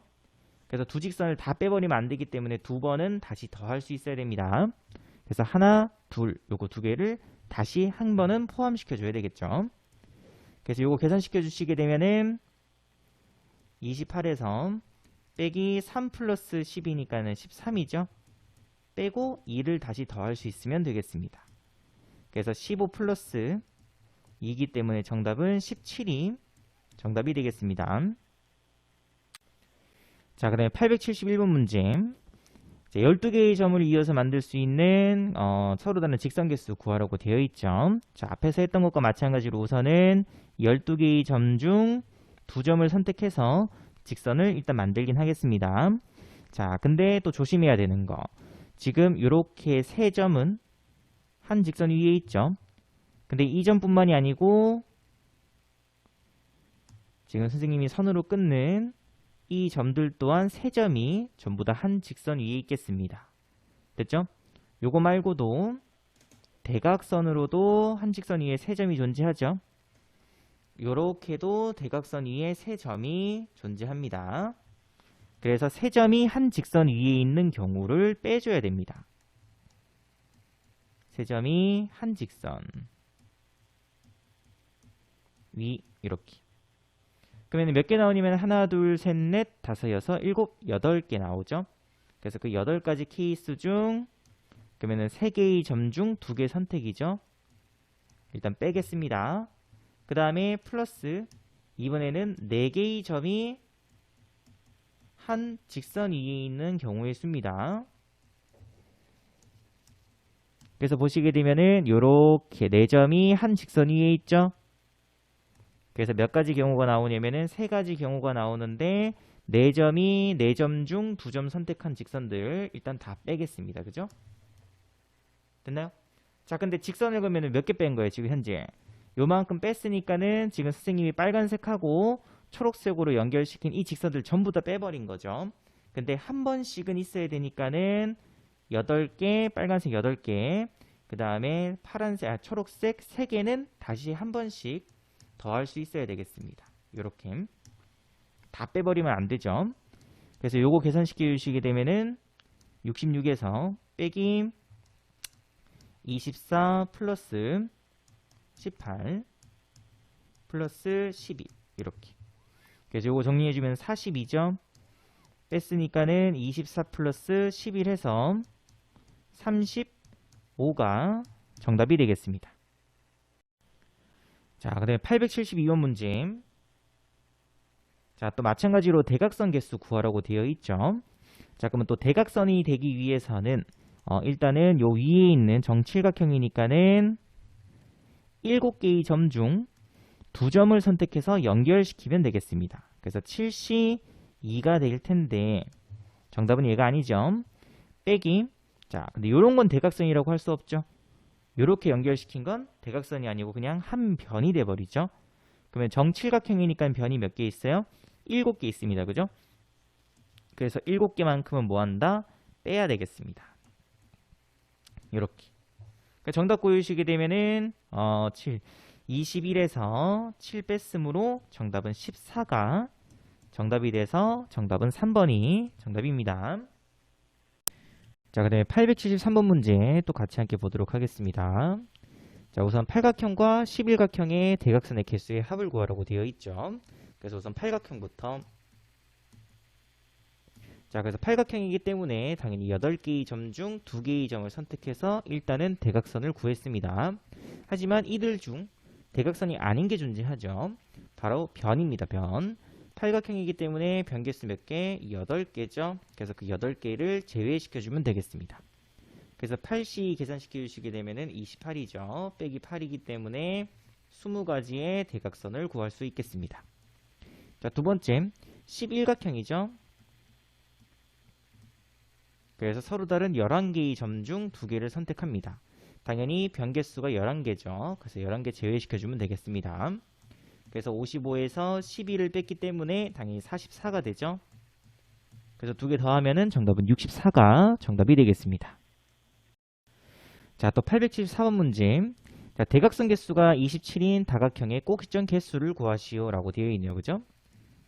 그래서 두 직선을 다 빼버리면 안 되기 때문에 2번은 다시 더할 수 있어야 됩니다. 그래서 하나, 둘, 요거 2개를 다시 한 번은 포함시켜 줘야 되겠죠. 그래서 요거 계산시켜 주시게 되면은 28에서 빼기 3 플러스 10이니까는 13이죠. 빼고 2를 다시 더할 수 있으면 되겠습니다. 그래서 15 플러스 2이기 때문에 정답은 17이 정답이 되겠습니다. 자, 그 다음에 871번 문제. 12개의 점을 이어서 만들 수 있는 서로 다른 직선 개수 구하라고 되어 있죠. 자, 앞에서 했던 것과 마찬가지로 우선은 12개의 점 중 2점을 선택해서 직선을 일단 만들긴 하겠습니다. 자, 근데 또 조심해야 되는 거. 지금 이렇게 3점은 한 직선 위에 있죠. 근데 이 점뿐만이 아니고 지금 선생님이 선으로 끊는 이 점들 또한 3점이 전부 다 한 직선 위에 있겠습니다. 됐죠? 요거 말고도 대각선으로도 한 직선 위에 3점이 존재하죠. 요렇게도 대각선 위에 3점이 존재합니다. 그래서 3점이 한 직선 위에 있는 경우를 빼줘야 됩니다. 3점이 한 직선 위 이렇게. 그러면 몇 개 나오냐면 하나, 둘, 셋, 넷, 다섯, 여섯, 일곱, 8개 나오죠. 그래서 그 8가지 케이스 중 그러면은 3개의 점 중 2개 선택이죠. 일단 빼겠습니다. 그 다음에 플러스 이번에는 4개의 점이 한 직선 위에 있는 경우의 수입니다. 그래서 보시게 되면은 요렇게 4점이 한 직선 위에 있죠. 그래서 몇 가지 경우가 나오냐면은 3가지 경우가 나오는데 4점이 4점 중 2점 선택한 직선들 일단 다 빼겠습니다. 그죠? 됐나요? 자, 근데 직선을 그러면 몇 개 뺀 거예요? 지금 현재 요만큼 뺐으니까는 지금 선생님이 빨간색하고 초록색으로 연결시킨 이 직선들 전부 다 빼버린 거죠. 근데 한 번씩은 있어야 되니까는 8개, 빨간색 8개, 그 다음에 파란색, 초록색 3개는 다시 한 번씩 더할 수 있어야 되겠습니다. 이렇게 다 빼버리면 안 되죠. 그래서 요거 계산시켜 주시게 되면은 66에서 빼기 24 플러스 18 플러스 12 이렇게. 그래서 요거 정리해주면 42죠. 뺐으니까는 24 플러스 11 해서 35가 정답이 되겠습니다. 자, 그 다음에 872번 문제. 자, 또 마찬가지로 대각선 개수 구하라고 되어 있죠. 자, 그러면 또 대각선이 되기 위해서는 일단은 요 위에 있는 정칠각형이니까는 7개의 점 중 2점을 선택해서 연결시키면 되겠습니다. 그래서 72가 될 텐데 정답은 얘가 아니죠. 빼기. 자, 근데 요런 건 대각선이라고 할 수 없죠. 요렇게 연결시킨 건 대각선이 아니고 그냥 한 변이 돼 버리죠. 그러면 정칠각형이니까 변이 몇 개 있어요? 7개 있습니다. 그죠? 그래서 7개만큼은 뭐 한다? 빼야 되겠습니다. 요렇게. 그러니까 정답 고르시게 되면은 7, 21에서 7 뺐으므로 정답은 14가 정답이 돼서 정답은 3번이 정답입니다. 자, 그 다음에 873번 문제 또 같이 함께 보도록 하겠습니다. 자, 우선 팔각형과 11각형의 대각선의 개수의 합을 구하라고 되어 있죠. 그래서 우선 팔각형부터. 자, 그래서 팔각형이기 때문에 당연히 8개의 점 중 2개의 점을 선택해서 일단은 대각선을 구했습니다. 하지만 이들 중 대각선이 아닌 게 존재하죠. 바로 변입니다. 변. 팔각형이기 때문에 변 개수 몇 개? 8개죠. 그래서 그 8개를 제외시켜주면 되겠습니다. 그래서 8시 계산시켜 주시게 되면은 28이죠. 빼기 8이기 때문에 20가지의 대각선을 구할 수 있겠습니다. 자, 두 번째 11각형이죠. 그래서 서로 다른 11개의 점 중 2개를 선택합니다. 당연히 변 개수가 11개죠. 그래서 11개 제외시켜주면 되겠습니다. 그래서 55에서 12를 뺐기 때문에 당연히 44가 되죠. 그래서 2개 더하면은 정답은 64가 정답이 되겠습니다. 자, 또 874번 문제. 자, 대각선 개수가 27인 다각형의 꼭지점 개수를 구하시오 라고 되어 있네요. 그죠?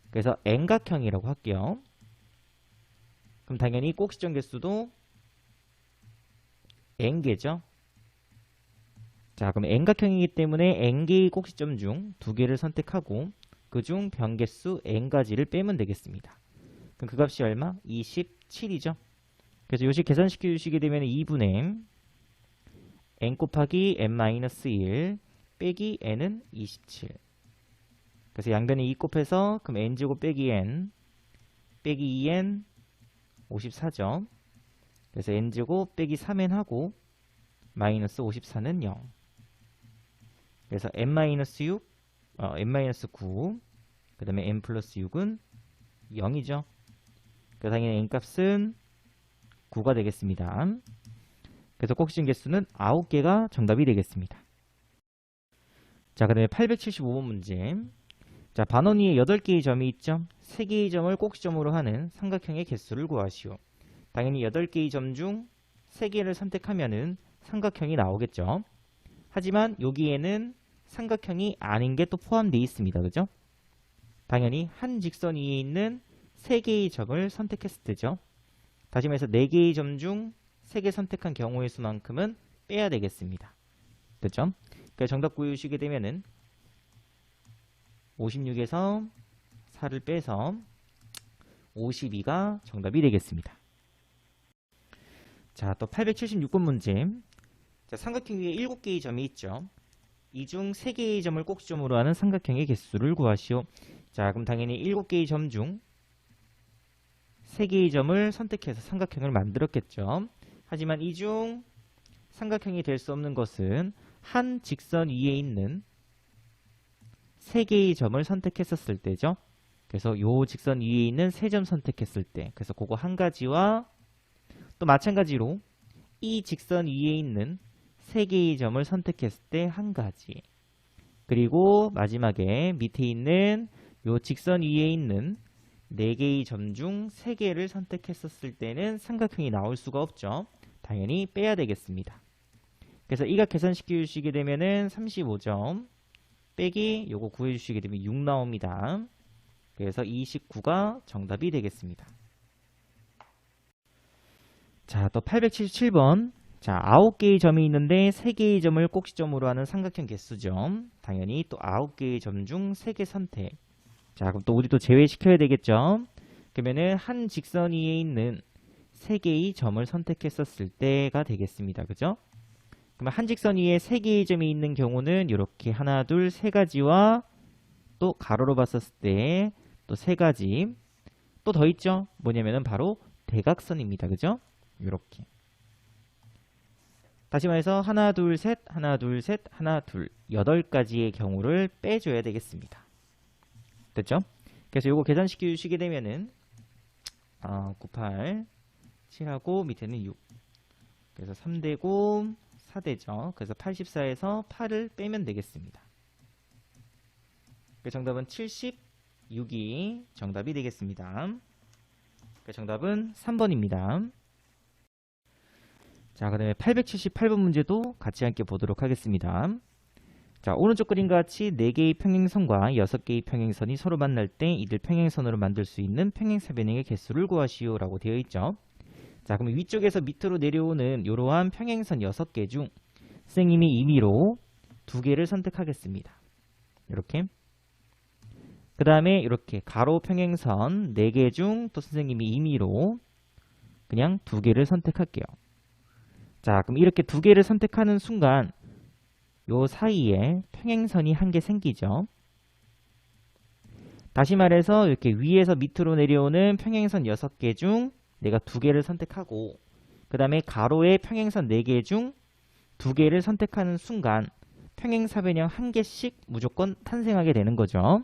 그래서 N각형이라고 할게요. 그럼 당연히 꼭지점 개수도 N개죠. 자, 그럼 N각형이기 때문에 N개의 꼭지점 중 2개를 선택하고 그중 변개수 N가지를 빼면 되겠습니다. 그럼 그 값이 얼마? 27이죠. 그래서 요식 계산시켜 주시게 되면 2분의 n 곱하기 n-1 빼기 n은 27. 그래서 양변에 2 곱해서 그럼 n제곱 빼기 n 빼기 2n 54죠. 그래서 n제곱 빼기 3n 하고 마이너스 54는 0. 그래서 n-6, n-9, 그 다음에 n 플러스 6은 0이죠. 그래서 당연히 n값은 9가 되겠습니다. 그래서 꼭지점 개수는 9개가 정답이 되겠습니다. 자, 그 다음에 875번 문제. 자, 반원 위에 8개의 점이 있죠. 3개의 점을 꼭지점으로 하는 삼각형의 개수를 구하시오. 당연히 8개의 점 중 3개를 선택하면은 삼각형이 나오겠죠. 하지만 여기에는 삼각형이 아닌 게 또 포함되어 있습니다. 그죠? 당연히 한 직선 위에 있는 3개의 점을 선택했을 때죠. 다시 말해서 4개의 점 중 3개 선택한 경우의 수만큼은 빼야 되겠습니다. 됐죠? 그래서 정답 구해주시게 되면은 56에서 4를 빼서 52가 정답이 되겠습니다. 자, 또 876번 문제. 자, 삼각형 위에 7개의 점이 있죠. 이 중 3개의 점을 꼭지점으로 하는 삼각형의 개수를 구하시오. 자, 그럼 당연히 7개의 점 중 3개의 점을 선택해서 삼각형을 만들었겠죠. 하지만 이 중 삼각형이 될 수 없는 것은 한 직선 위에 있는 3개의 점을 선택했었을 때죠. 그래서 요 직선 위에 있는 3점 선택했을 때, 그래서 그거 한 가지와 또 마찬가지로 이 직선 위에 있는 3개의 점을 선택했을 때 한 가지, 그리고 마지막에 밑에 있는 요 직선 위에 있는 4개의 점 중 3개를 선택했었을 때는 삼각형이 나올 수가 없죠. 당연히 빼야 되겠습니다. 그래서 이 값 계산시켜 주시게 되면은 35점 빼기 요거 구해 주시게 되면 6 나옵니다. 그래서 29가 정답이 되겠습니다. 자, 또 877번. 자, 9개의 점이 있는데 3개의 점을 꼭지점으로 하는 삼각형 개수죠. 당연히 또 9개의 점 중 3개 선택. 자, 그럼 또 우리 또 제외시켜야 되겠죠. 그러면은 한 직선 위에 있는 3개의 점을 선택했었을 때가 되겠습니다. 그죠? 그러면 한 직선 위에 3개의 점이 있는 경우는 이렇게 하나, 둘, 세 가지와 또 가로로 봤었을 때 또 3가지 또 더 있죠. 뭐냐면은 바로 대각선입니다. 그죠? 이렇게. 다시 말해서 하나, 둘, 셋, 하나, 둘, 셋, 하나, 둘 8가지의 경우를 빼줘야 되겠습니다. 됐죠? 그래서 요거 계산시켜 주시게 되면은 98, 7하고 밑에는 6. 그래서 3되고 4되죠. 그래서 84에서 8을 빼면 되겠습니다. 그 정답은 76이 정답이 되겠습니다. 그 정답은 3번입니다. 자, 그 다음에 878번 문제도 같이 함께 보도록 하겠습니다. 자, 오른쪽 그림과 같이 4개의 평행선과 6개의 평행선이 서로 만날 때 이들 평행선으로 만들 수 있는 평행사변형의 개수를 구하시오 라고 되어 있죠. 자, 그럼 위쪽에서 밑으로 내려오는 이러한 평행선 6개 중 선생님이 임의로 2개를 선택하겠습니다. 이렇게. 그 다음에 이렇게 가로 평행선 4개 중 또 선생님이 임의로 그냥 2개를 선택할게요. 자, 그럼 이렇게 2개를 선택하는 순간 요 사이에 평행선이 1개 생기죠. 다시 말해서 이렇게 위에서 밑으로 내려오는 평행선 6개 중 내가 2개를 선택하고 그 다음에 가로의 평행선 4개 중 2개를 선택하는 순간 평행사변형 1개씩 무조건 탄생하게 되는 거죠.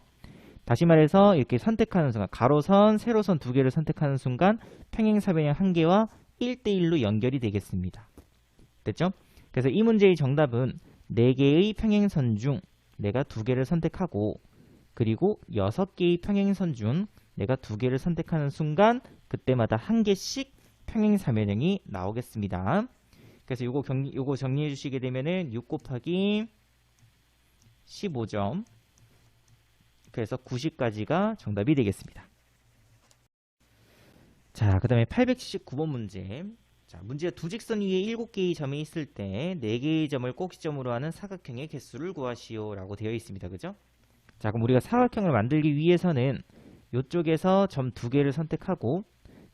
다시 말해서 이렇게 선택하는 순간 가로선, 세로선 2개를 선택하는 순간 평행사변형 1개와 1대1로 연결이 되겠습니다. 됐죠? 그래서 이 문제의 정답은 4개의 평행선 중 내가 2개를 선택하고 그리고 6개의 평행선 중 내가 2개를 선택하는 순간 그때마다 1개씩 평행사변형이 나오겠습니다. 그래서 요거 정리해 주시게 되면은 6 곱하기 15점. 그래서 90까지가 정답이 되겠습니다. 자, 그 다음에 879번 문제. 자, 문제가 두 직선 위에 7개의 점이 있을 때 4개의 점을 꼭지점으로 하는 사각형의 개수를 구하시오 라고 되어 있습니다. 그죠? 자, 그럼 우리가 사각형을 만들기 위해서는 이쪽에서 점 2개를 선택하고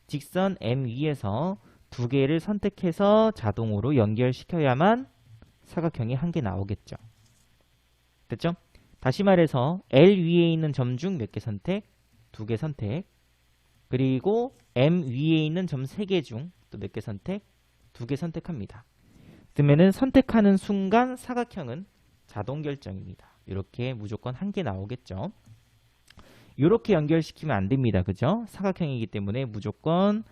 직선 M 위에서 2개를 선택해서 자동으로 연결시켜야만 사각형이 1개 나오겠죠. 됐죠? 다시 말해서 L 위에 있는 점 중 몇 개 선택? 2개 선택. 그리고 M 위에 있는 점 3개 중 또 몇 개 선택? 2개 선택합니다. 그러면은 선택하는 순간 사각형은 자동 결정입니다. 이렇게 무조건 1개 나오겠죠. 이렇게 연결시키면 안 됩니다. 그죠? 사각형이기 때문에 무조건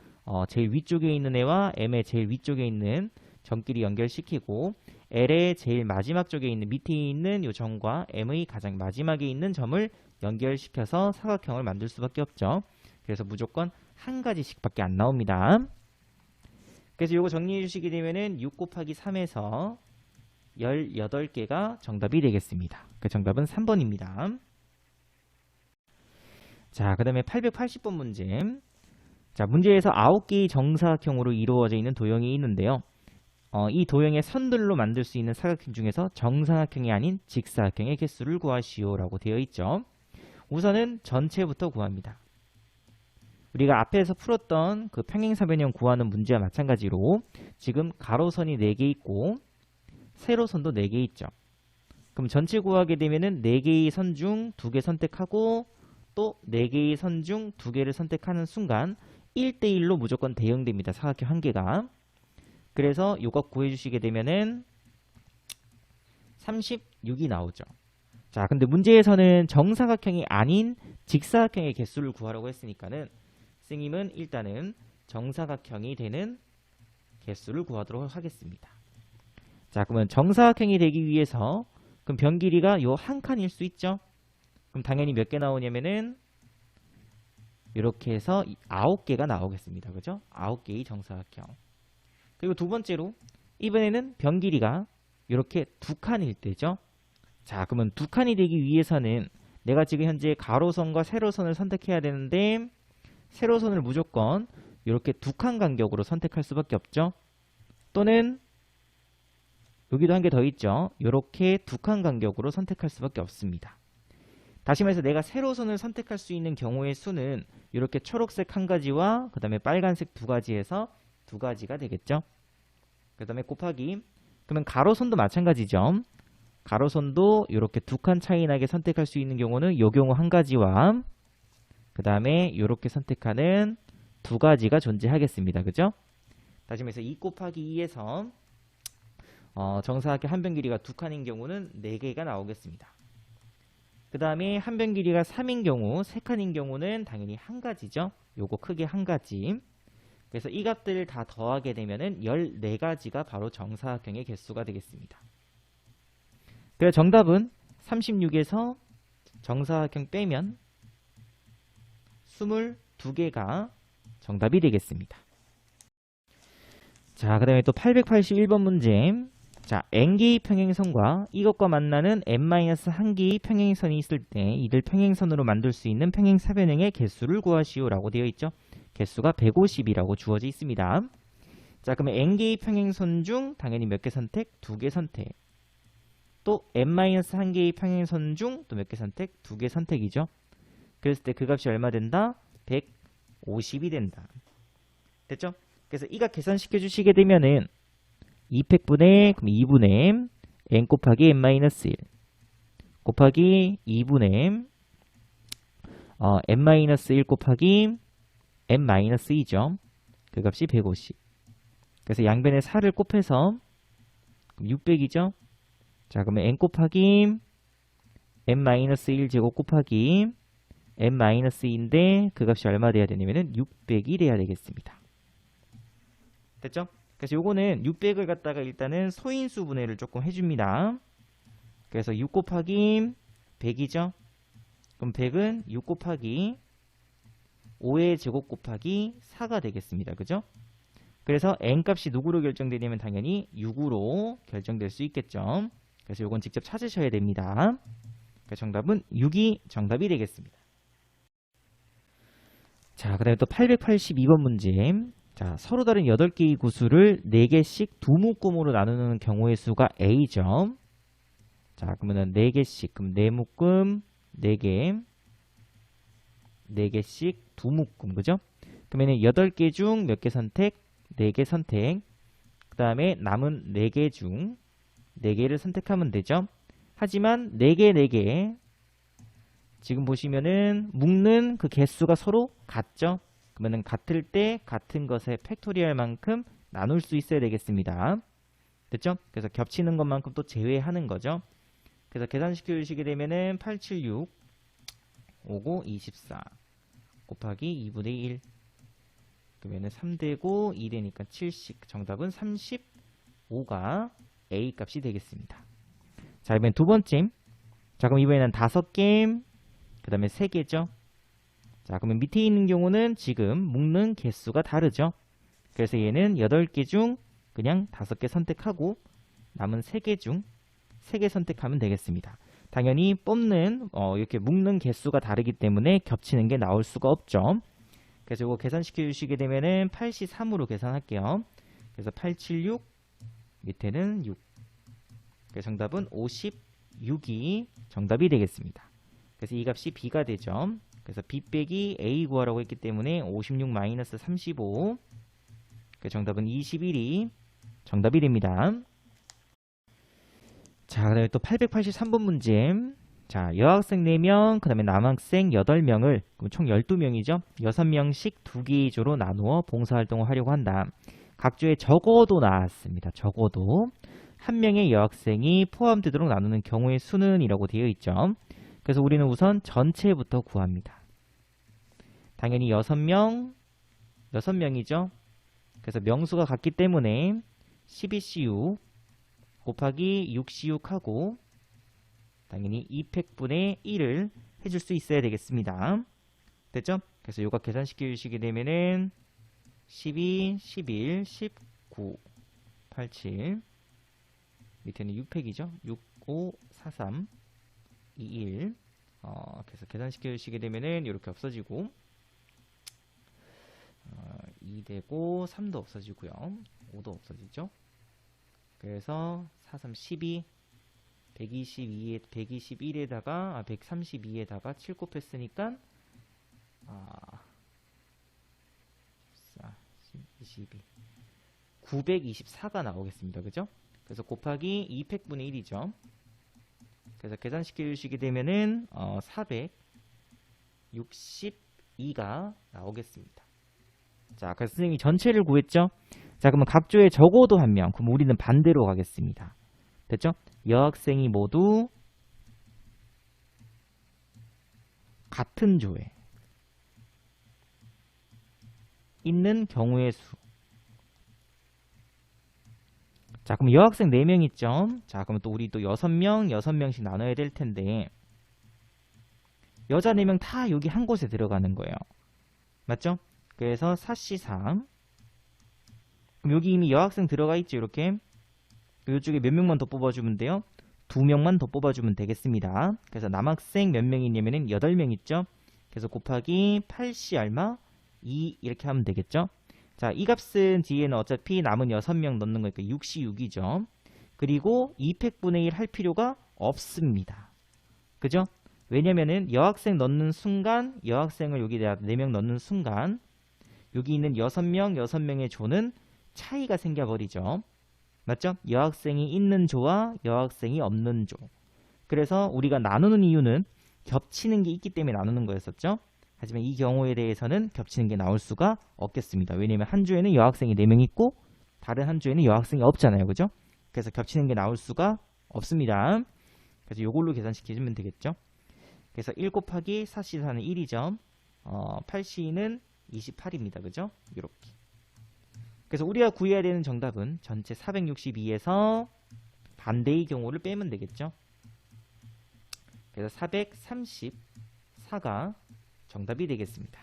제일 위쪽에 있는 애와 M의 제일 위쪽에 있는 점끼리 연결시키고 L의 제일 마지막 쪽에 있는 밑에 있는 요 점과 M의 가장 마지막에 있는 점을 연결시켜서 사각형을 만들 수밖에 없죠. 그래서 무조건 한 가지씩밖에 안 나옵니다. 그래서 요거 정리해 주시게 되면은 6 곱하기 3에서 18개가 정답이 되겠습니다. 그 정답은 3번입니다. 자, 그 다음에 880번 문제. 자, 문제에서 9개의 정사각형으로 이루어져 있는 도형이 있는데요. 이 도형의 선들로 만들 수 있는 사각형 중에서 정사각형이 아닌 직사각형의 개수를 구하시오 라고 되어 있죠. 우선은 전체부터 구합니다. 우리가 앞에서 풀었던 그 평행사변형 구하는 문제와 마찬가지로 지금 가로선이 4개 있고 세로선도 4개 있죠. 그럼 전체 구하게 되면은 4개의 선 중 2개 선택하고 또 4개의 선 중 2개를 선택하는 순간 1대1로 무조건 대응됩니다. 사각형 1개가. 그래서 이거 구해주시게 되면은 36이 나오죠. 자, 근데 문제에서는 정사각형이 아닌 직사각형의 개수를 구하라고 했으니까는 선생님은 일단은 정사각형이 되는 개수를 구하도록 하겠습니다. 자, 그러면 정사각형이 되기 위해서 그럼 변 길이가 요 한 칸일 수 있죠? 그럼 당연히 몇 개 나오냐면은 이렇게 해서 9개가 나오겠습니다. 그죠? 9개의 정사각형. 그리고 두 번째로 이번에는 변 길이가 이렇게 2칸일 때죠. 자, 그러면 2칸이 되기 위해서는 내가 지금 현재 가로선과 세로선을 선택해야 되는데 세로선을 무조건 이렇게 2칸 간격으로 선택할 수밖에 없죠. 또는 여기도 한 개 더 있죠. 이렇게 2칸 간격으로 선택할 수밖에 없습니다. 다시 말해서 내가 세로선을 선택할 수 있는 경우의 수는 이렇게 초록색 한 가지와 그 다음에 빨간색 2가지에서 2가지가 되겠죠. 그 다음에 곱하기 그러면 가로선도 마찬가지죠. 가로선도 이렇게 2칸 차이 나게 선택할 수 있는 경우는 이 경우 한 가지와 그 다음에 이렇게 선택하는 2가지가 존재하겠습니다. 그죠? 다시 말해서 2 곱하기 2에서 정사각형 한 변 길이가 2칸인 경우는 4개가 나오겠습니다. 그 다음에 한 변 길이가 3인 경우, 3칸인 경우는 당연히 한 가지죠. 요거 크게 한 가지. 그래서 이 값들을 다 더하게 되면은 14가지가 바로 정사각형의 개수가 되겠습니다. 그래서 정답은 36에서 정사각형 빼면 22개가 정답이 되겠습니다. 자, 그 다음에 또 881번 문제. 자, n개의 평행선과 이것과 만나는 n-1개의 평행선이 있을 때 이들 평행선으로 만들 수 있는 평행사변형의 개수를 구하시오라고 되어 있죠. 개수가 150이라고 주어져 있습니다. 자, 그러면 n개의 평행선 중 당연히 몇 개 선택? 2개 선택. 또 n-1개의 평행선 중 또 몇 개 선택? 2개 선택이죠. 그랬을 때 그 값이 얼마 된다? 150이 된다. 됐죠? 그래서 이 값 계산시켜 주시게 되면은 2팩분의 그럼 2분의 n 곱하기 n-1 곱하기 2분의 n-1 곱하기 n-2죠. 그 값이 150. 그래서 양변에 4를 곱해서 600이죠. 자, 그러면 n 곱하기 n-1 제곱 곱하기 n-2인데 그 값이 얼마 돼야 되냐면은 600이 돼야 되겠습니다. 됐죠? 그래서 요거는 600을 갖다가 일단은 소인수 분해를 조금 해줍니다. 그래서 6 곱하기 100이죠. 그럼 100은 6 곱하기 5의 제곱 곱하기 4가 되겠습니다. 그죠? 그래서 n값이 누구로 결정되냐면 당연히 6으로 결정될 수 있겠죠. 그래서 요건 직접 찾으셔야 됩니다. 그러니까 정답은 6이 정답이 되겠습니다. 자, 그 다음에 또 882번 문제. 자, 서로 다른 8개의 구수를 4개씩 두 묶음으로 나누는 경우의 수가 A죠. 자, 그러면은 4개씩, 그럼 4묶음, 4개, 4개씩 두 묶음, 그죠? 그러면은 8개 중 몇 개 선택? 4개 선택. 그 다음에 남은 4개 중 4개를 선택하면 되죠. 하지만 4개, 4개. 지금 보시면은 묶는 그 개수가 서로 같죠? 그러면은 같을 때 같은 것의 팩토리얼만큼 나눌 수 있어야 되겠습니다. 됐죠? 그래서 겹치는 것만큼 또 제외하는 거죠. 그래서 계산시켜 주시게 되면은 876, 59, 24 곱하기 2분의 1 그러면은 3되고 2되니까 70. 정답은 35가 A 값이 되겠습니다. 자, 이번엔 두 번째. 자, 그럼 이번에는 5개, 그 다음에 3개죠. 자, 그러면 밑에 있는 경우는 지금 묶는 개수가 다르죠. 그래서 얘는 8개 중 그냥 5개 선택하고 남은 3개 중 3개 선택하면 되겠습니다. 당연히 뽑는 이렇게 묶는 개수가 다르기 때문에 겹치는 게 나올 수가 없죠. 그래서 이거 계산시켜 주시게 되면은 83으로 계산할게요. 그래서 876 밑에는 6. 그래서 정답은 56이 정답이 되겠습니다. 그래서 이 값이 B가 되죠. 그래서 B 빼기 A 구하라고 했기 때문에 56 마이너스 35. 그 정답은 21이 정답이 됩니다. 자, 그 다음에 또 883번 문제. 자, 여학생 4명, 그 다음에 남학생 8명을, 그럼 총 12명이죠. 6명씩 2개의 조로 나누어 봉사활동을 하려고 한다. 각 조에 적어도 나왔습니다. 적어도. 한 명의 여학생이 포함되도록 나누는 경우의 수는 이라고 되어 있죠. 그래서 우리는 우선 전체부터 구합니다. 당연히 6명이죠. 그래서 명수가 같기 때문에 12C6 곱하기 6C6하고 당연히 2팩분의 1을 해줄 수 있어야 되겠습니다. 됐죠? 그래서 요거 계산시켜 주시게 되면은 12, 11, 19, 87 밑에는 6팩이죠. 6, 5, 4, 3, 2, 1 그래서 계산시켜 주시게 되면은 이렇게 없어지고 2 되고 3도 없어지고요. 5도 없어지죠. 그래서 4, 3, 12 121에다가 132에다가 7 곱했으니까 22 924가 나오겠습니다. 그죠? 그래서 곱하기 2팩분의 1이죠. 그래서 계산시켜 주시게 되면은 462가 나오겠습니다. 자, 그래서 선생님이 전체를 구했죠? 자, 그러면 각 조에 적어도 한 명. 그럼 우리는 반대로 가겠습니다. 됐죠? 여학생이 모두 같은 조에 있는 경우의 수. 자, 그럼 여학생 4명 있죠? 자, 그러면 또 우리 또 6명씩 나눠야 될 텐데 여자 4명 다 여기 한 곳에 들어가는 거예요. 맞죠? 그래서 4C3 그럼 여기 이미 여학생 들어가 있죠? 이렇게 이쪽에 몇 명만 더 뽑아주면 돼요? 2명만 더 뽑아주면 되겠습니다. 그래서 남학생 몇 명이 있냐면은 8명 있죠? 그래서 곱하기 8시 얼마? 2 이렇게 하면 되겠죠? 자, 이 값은 뒤에는 어차피 남은 6명 넣는 거니까 6시 6이죠. 그리고 2팩분의 1 할 필요가 없습니다. 그죠? 왜냐면은 여학생 넣는 순간, 여학생을 여기다 4명 넣는 순간 여기 있는 6명의 조는 차이가 생겨버리죠. 맞죠? 여학생이 있는 조와 여학생이 없는 조. 그래서 우리가 나누는 이유는 겹치는 게 있기 때문에 나누는 거였었죠. 하지만 이 경우에 대해서는 겹치는 게 나올 수가 없겠습니다. 왜냐면 한 조에는 여학생이 4명 있고 다른 한 조에는 여학생이 없잖아요. 그죠? 그래서 겹치는 게 나올 수가 없습니다. 그래서 이걸로 계산시켜주면 되겠죠. 그래서 1 곱하기 4C4는 1이죠. 8C는 28입니다. 그죠? 이렇게. 그래서 우리가 구해야 되는 정답은 전체 462에서 반대의 경우를 빼면 되겠죠. 그래서 434가 정답이 되겠습니다.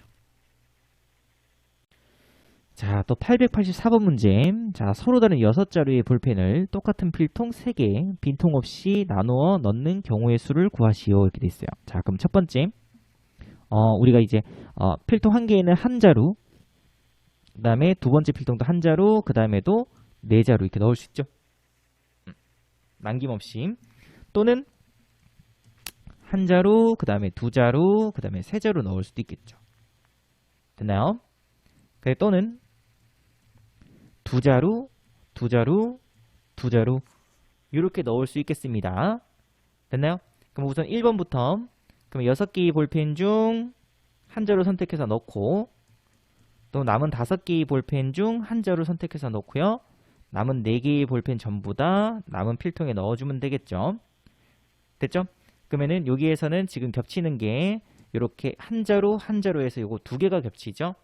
자, 또 884번 문제. 자, 서로 다른 6자루의 볼펜을 똑같은 필통 3개, 빈통 없이 나누어 넣는 경우의 수를 구하시오. 이렇게 돼 있어요. 자, 그럼 첫 번째. 우리가 이제 필통 한 개에는 한 자루, 그 다음에 두 번째 필통도 한 자루, 그 다음에도 4자루 이렇게 넣을 수 있죠. 남김없이. 또는 한 자루, 그 다음에 2자루, 그 다음에 3자루 넣을 수도 있겠죠. 됐나요? 그래, 또는 2자루, 2자루, 2자루 이렇게 넣을 수 있겠습니다. 됐나요? 그럼 우선 1번부터 그럼 6개의 볼펜 중 한 자루 선택해서 넣고 또 남은 5개의 볼펜 중 한 자루 선택해서 넣고요. 남은 4개의 볼펜 전부 다 남은 필통에 넣어주면 되겠죠. 됐죠? 그러면은 여기에서는 지금 겹치는 게 이렇게 한 자루 한 자루에서 요거 2개가 겹치죠.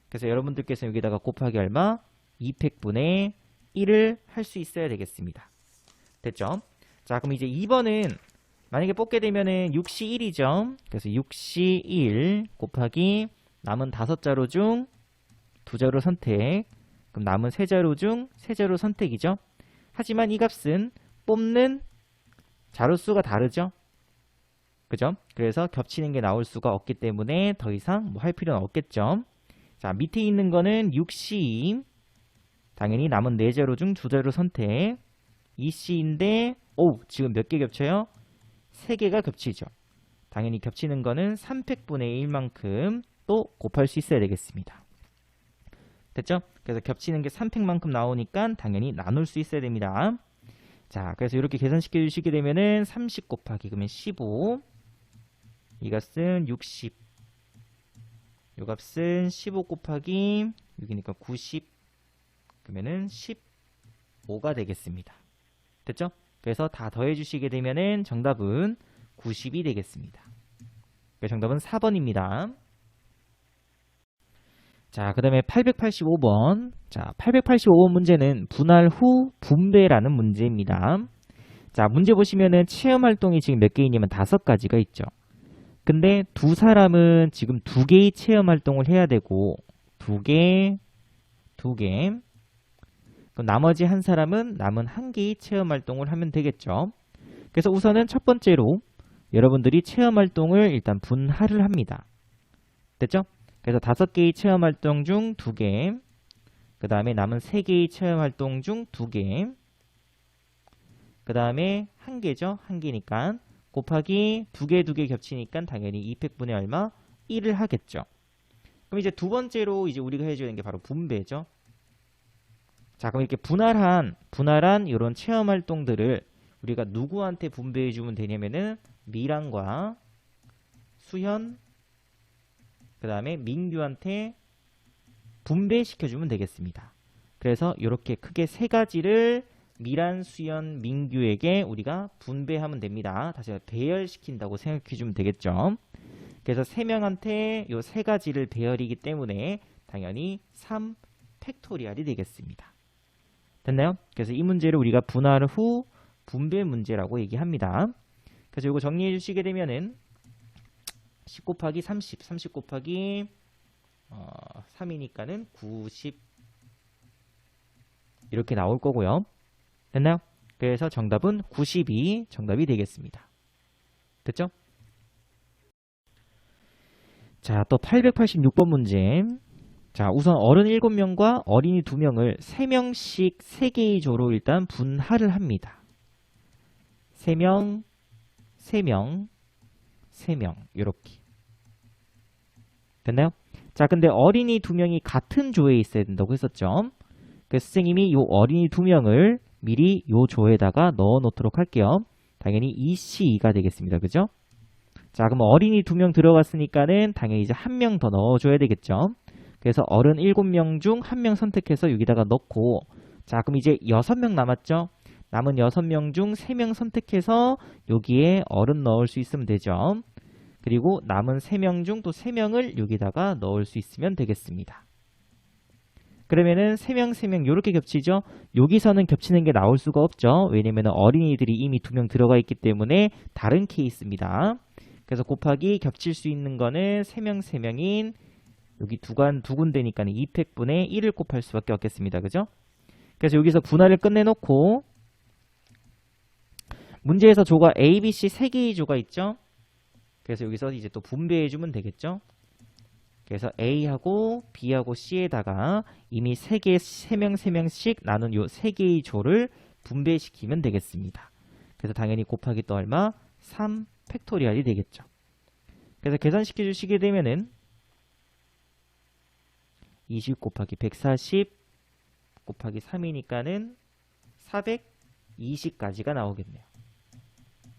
그래서 여러분들께서 여기다가 곱하기 얼마? 2팩분의 1을 할 수 있어야 되겠습니다. 됐죠? 자, 그럼 이제 2번은 만약에 뽑게 되면은 6시 1이죠. 그래서 6시 1 곱하기 남은 5자루 중 2자루 선택. 그럼 남은 3자루 중 3자루 선택이죠. 하지만 이 값은 뽑는 자루 수가 다르죠. 그죠? 그래서 겹치는 게 나올 수가 없기 때문에 더 이상 뭐 할 필요는 없겠죠. 자, 밑에 있는 거는 6시 당연히 남은 4자루 중 2자루 선택. 2C인데 지금 몇 개 겹쳐요? 3개가 겹치죠. 당연히 겹치는 거는 3팩분의 1만큼 또 곱할 수 있어야 되겠습니다. 됐죠? 그래서 겹치는 게 3팩만큼 나오니까 당연히 나눌 수 있어야 됩니다. 자, 그래서 이렇게 계산시켜 주시게 되면은 30 곱하기 그러면 15 이 값은 60 이 값은 15 곱하기 6이니까 90 그러면은 15가 되겠습니다. 됐죠? 그래서 다 더해 주시게 되면은 정답은 90이 되겠습니다. 정답은 4번입니다. 자, 그 다음에 885번. 자, 885번 문제는 분할 후 분배라는 문제입니다. 자, 문제 보시면은 체험 활동이 지금 몇 개 있냐면 5가지가 있죠. 근데 두 사람은 지금 2개의 체험 활동을 해야 되고 2개. 그럼 나머지 한 사람은 남은 1개의 체험 활동을 하면 되겠죠. 그래서 우선은 첫 번째로 여러분들이 체험 활동을 일단 분할을 합니다. 됐죠? 그래서 5개의 체험 활동 중 2개, 그 다음에 남은 3개의 체험 활동 중 2개, 그 다음에 1개죠. 1개니까 곱하기 2개 겹치니까 당연히 2팩분의 얼마? 1을 하겠죠. 그럼 이제 두 번째로 이제 우리가 해줘야 되는 게 바로 분배죠. 자, 그럼 이렇게 분할한 이런 체험 활동들을 우리가 누구한테 분배해 주면 되냐면은 미란과 수현, 그 다음에 민규한테 분배시켜 주면 되겠습니다. 그래서 이렇게 크게 3가지를 미란, 수현, 민규에게 우리가 분배하면 됩니다. 다시 배열시킨다고 생각해 주면 되겠죠. 그래서 3명한테 이 3가지를 배열이기 때문에 당연히 3 팩토리얼이 되겠습니다. 됐나요? 그래서 이 문제를 우리가 분할 후 분배 문제라고 얘기합니다. 그래서 이거 정리해 주시게 되면은 10 곱하기 30 곱하기 3이니까는 90 이렇게 나올 거고요. 됐나요? 그래서 정답은 92 정답이 되겠습니다. 됐죠? 자, 또 886번 문제. 자, 우선 어른 7명과 어린이 2명을 3명씩 3개의 조로 일단 분할을 합니다. 3명, 3명, 3명 이렇게. 됐나요? 자, 근데 어린이 2명이 같은 조에 있어야 된다고 했었죠. 그래서 선생님이 이 어린이 2명을 미리 이 조에다가 넣어 놓도록 할게요. 당연히 EC2가 되겠습니다. 그죠? 자, 그럼 어린이 2명 들어갔으니까는 당연히 이제 1명 더 넣어줘야 되겠죠. 그래서 어른 7명 중 1명 선택해서 여기다가 넣고, 자, 그럼 이제 6명 남았죠. 남은 6명 중 3명 선택해서 여기에 어른 넣을 수 있으면 되죠. 그리고 남은 3명 중 또 3명을 여기다가 넣을 수 있으면 되겠습니다. 그러면은 3명, 3명 이렇게 겹치죠. 여기서는 겹치는 게 나올 수가 없죠. 왜냐면 어린이들이 이미 2명 들어가 있기 때문에 다른 케이스입니다. 그래서 곱하기 겹칠 수 있는 거는 3명, 3명인 여기 두 군데니까 2팩분의 1을 곱할 수밖에 없겠습니다. 그죠? 그래서 여기서 분할을 끝내놓고 문제에서 조가 A, B, C 3개의 조가 있죠. 그래서 여기서 이제 또 분배해주면 되겠죠. 그래서 A하고 B하고 C에다가 이미 3명, 3명씩 나눈 요 3개의 조를 분배시키면 되겠습니다. 그래서 당연히 곱하기 또 얼마? 3 팩토리얼이 되겠죠. 그래서 계산시켜 주시게 되면은 20 곱하기 140 곱하기 3이니까는 420까지가 나오겠네요.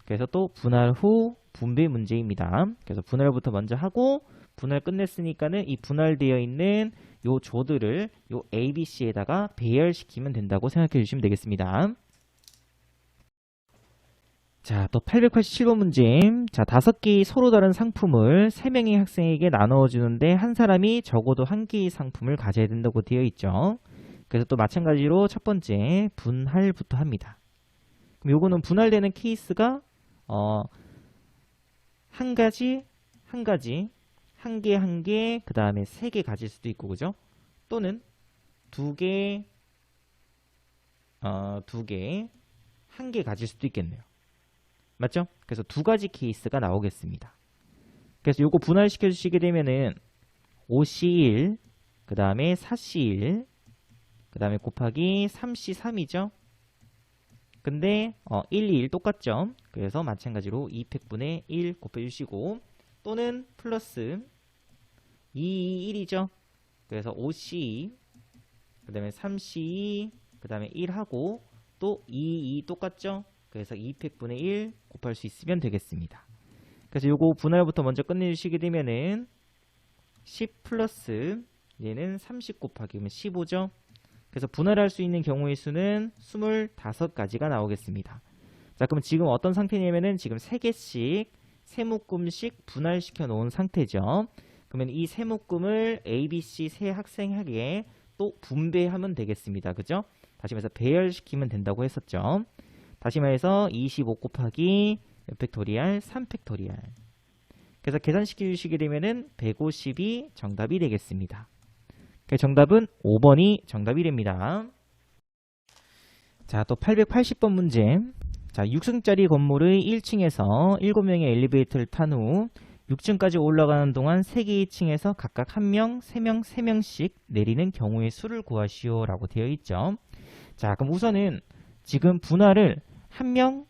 그래서 또 분할 후 분배 문제입니다. 그래서 분할부터 먼저 하고 분할 끝냈으니까는 이 분할되어 있는 요 조들을 요 A, B, C에다가 배열시키면 된다고 생각해 주시면 되겠습니다. 자, 또 887번 문제. 자, 5개의 서로 다른 상품을 3명의 학생에게 나누어 주는데 한 사람이 적어도 1개의 상품을 가져야 된다고 되어 있죠. 그래서 또 마찬가지로 첫 번째 분할부터 합니다. 그럼 요거는 분할되는 케이스가 한 가지, 한 개, 그 다음에 3개 가질 수도 있고, 그죠? 또는 2개, 1개 가질 수도 있겠네요. 맞죠? 그래서 2가지 케이스가 나오겠습니다. 그래서 요거 분할시켜 주시게 되면은 5C1, 그 다음에 4C1, 그 다음에 곱하기 3C3이죠? 근데 1, 2, 1 똑같죠? 그래서 마찬가지로 2팩분의 1 곱해주시고 또는 플러스 2, 1이죠? 그래서 5C, 그 다음에 3C, 그 다음에 1하고 또 2, 2 똑같죠? 그래서 2팩분의 1 곱할 수 있으면 되겠습니다. 그래서 요거 분할부터 먼저 끝내주시게 되면은 10 플러스 얘는 30 곱하기면 15죠? 그래서 분할할 수 있는 경우의 수는 25가지가 나오겠습니다. 자, 그럼 지금 어떤 상태냐면은 지금 3개씩 3묶음씩 분할시켜 놓은 상태죠. 그러면 이 3묶음을 A, B, C 세 학생에게 또 분배하면 되겠습니다. 그죠? 다시 말해서 배열시키면 된다고 했었죠. 다시 말해서 25 곱하기 몇 팩토리얼? 3 팩토리얼. 그래서 계산시켜 주시게 되면은 150이 정답이 되겠습니다. 정답은 5번이 정답이 됩니다. 자, 또 880번 문제. 자, 6층짜리 건물의 1층에서 7명의 엘리베이터를 탄 후 6층까지 올라가는 동안 3개의 층에서 각각 1명, 3명, 3명씩 내리는 경우의 수를 구하시오 라고 되어 있죠. 자, 그럼 우선은 지금 분할을 1명,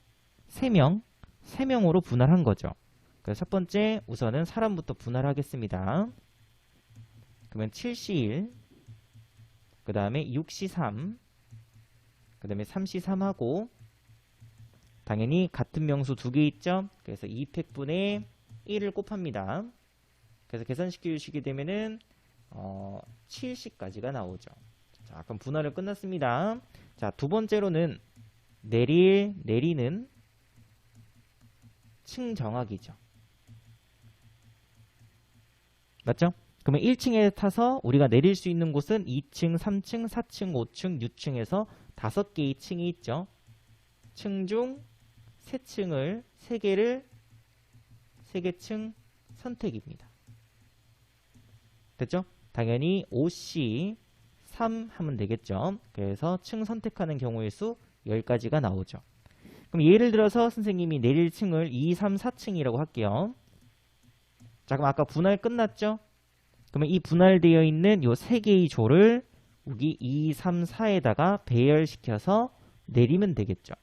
3명, 3명으로 분할한 거죠. 그래서 첫 번째 우선은 사람부터 분할하겠습니다. 그러면 7C1, 그 다음에 6C3, 그 다음에 3C3하고 당연히 같은 명수 2개 있죠? 그래서 2팩분의 1을 곱합니다. 그래서 계산시켜 주시게 되면은 70까지가 나오죠. 자, 그럼 분할을 끝났습니다. 자, 두 번째로는 내리는 층 정하기죠. 맞죠? 그러면 1층에 타서 우리가 내릴 수 있는 곳은 2층, 3층, 4층, 5층, 6층에서 5개의 층이 있죠. 층 중 3층을 3개 층 선택입니다. 됐죠? 당연히 OC 3 하면 되겠죠. 그래서 층 선택하는 경우의 수 10가지가 나오죠. 그럼 예를 들어서 선생님이 내릴 층을 2, 3, 4층이라고 할게요. 자, 그럼 아까 분할 끝났죠? 그러면 이 분할되어 있는 요 3개의 조를 여기 2, 3, 4에다가 배열시켜서 내리면 되겠죠.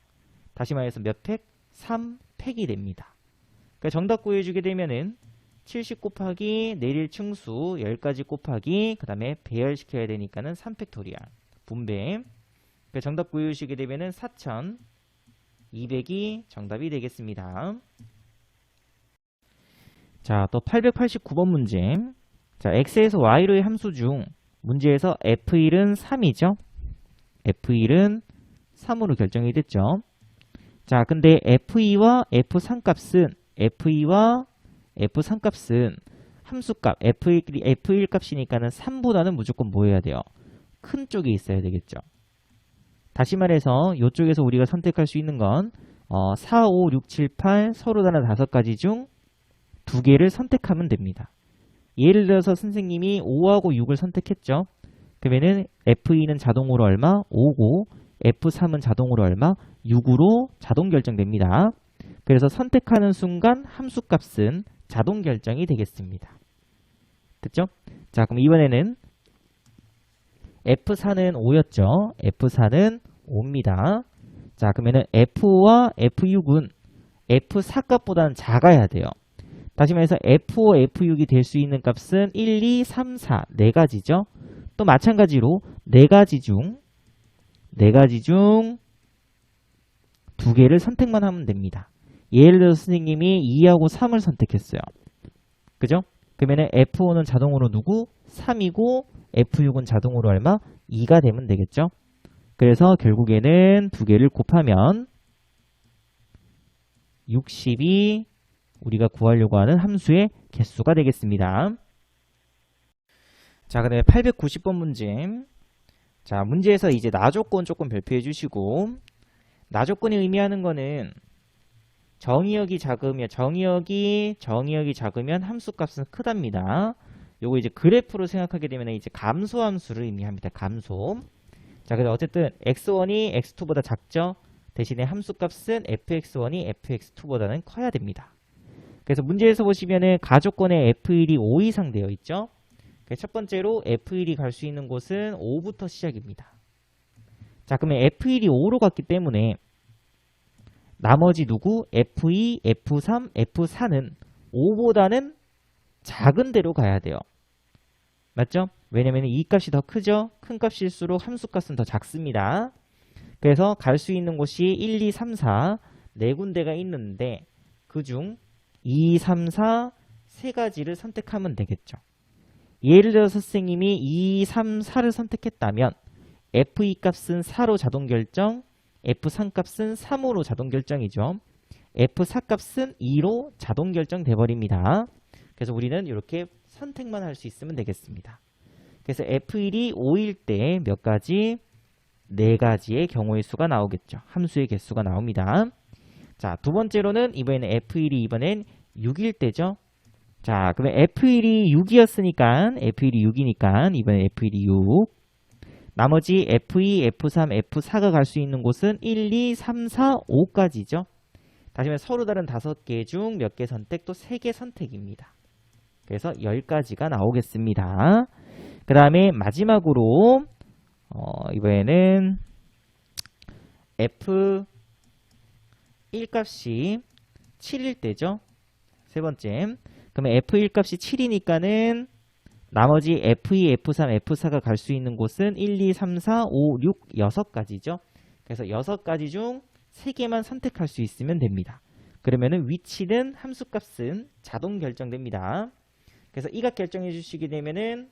다시 말해서 몇 팩? 3팩이 됩니다. 그러니까 정답 구해주게 되면은 70 곱하기 내릴 층수 10가지 곱하기 그 다음에 배열시켜야 되니까는 3팩토리얼 분배. 그러니까 정답 구해주시게 되면은 4200이 정답이 되겠습니다. 자, 또 889번 문제. 자, x에서 y로의 함수 중 문제에서 f1은 3이죠. f1은 3으로 결정이 됐죠. 자, 근데 f2와 f3 값은 f2와 f3 값은 함수값 f1 값이니까는 3보다는 무조건 뭐 해야 돼요? 큰 쪽에 있어야 되겠죠. 다시 말해서 이쪽에서 우리가 선택할 수 있는 건 4, 5, 6, 7, 8 서로 다른 5가지 중 2개를 선택하면 됩니다. 예를 들어서 선생님이 5하고 6을 선택했죠. 그러면은 F2는 자동으로 얼마? 5고 F3은 자동으로 얼마? 6으로 자동 결정됩니다. 그래서 선택하는 순간 함수값은 자동 결정이 되겠습니다. 됐죠? 자, 그럼 이번에는 F4는 5였죠. F4는 5입니다. 자, 그러면은 F5와 F6은 F4 값보다는 작아야 돼요. 다시 말해서 F5, F6이 될 수 있는 값은 1, 2, 3, 4, 4가지죠. 또 마찬가지로 4가지 중 2개를 선택만 하면 됩니다. 예를 들어서 선생님이 2하고 3을 선택했어요. 그죠? 그러면 F5는 자동으로 누구? 3이고 F6은 자동으로 얼마? 2가 되면 되겠죠? 그래서 결국에는 2개를 곱하면 60이 우리가 구하려고 하는 함수의 개수가 되겠습니다. 자, 그 다음에 890번 문제. 자, 문제에서 이제 나조건 조금 별표해 주시고, 나조건이 의미하는 거는 정의역이 작으면 함수값은 크답니다. 요거 이제 그래프로 생각하게 되면 이제 감소함수를 의미합니다. 감소. 자, 그래서 어쨌든 x1이 x2보다 작죠. 대신에 함수값은 fx1이 fx2보다는 커야 됩니다. 그래서 문제에서 보시면은 가조건에 f1이 5 이상 되어 있죠. 첫 번째로 f1이 갈 수 있는 곳은 5부터 시작입니다. 자, 그러면 f1이 5로 갔기 때문에 나머지 누구? f2, f3, f4는 5보다는 작은 데로 가야 돼요. 맞죠? 왜냐면 이 값이 더 크죠? 큰 값일수록 함수값은 더 작습니다. 그래서 갈 수 있는 곳이 1, 2, 3, 4 4군데가 있는데 그중 2, 3, 4 3가지를 선택하면 되겠죠. 예를 들어서 선생님이 2, 3, 4를 선택했다면 F2 값은 4로 자동 결정, F3 값은 3으로 자동 결정이죠. F4 값은 2로 자동 결정돼 버립니다. 그래서 우리는 이렇게 선택만 할 수 있으면 되겠습니다. 그래서 F1이 5일 때 몇 가지? 4가지의 경우의 수가 나오겠죠. 함수의 개수가 나옵니다. 자, 두 번째로는 이번에는 F1이 이번엔 6일 때죠. 자, 그러면 F1이 6이었으니까 F1이 6이니까 이번엔 F1이 6. 나머지 F2, F3, F4가 갈 수 있는 곳은 1, 2, 3, 4, 5까지죠. 다시 말해 서로 다른 5개 중 몇 개 선택 또 3개 선택입니다. 그래서 10가지가 나오겠습니다. 그 다음에 마지막으로 이번에는 F1 값이 7일 때죠. 세 번째. 그러면 F1 값이 7이니까는 나머지 F2, F3, F4가 갈 수 있는 곳은 1, 2, 3, 4, 5, 6, 6가지죠. 그래서 6가지 중 3개만 선택할 수 있으면 됩니다. 그러면은 위치는 함수값은 자동 결정됩니다. 그래서 이 값 결정해 주시게 되면은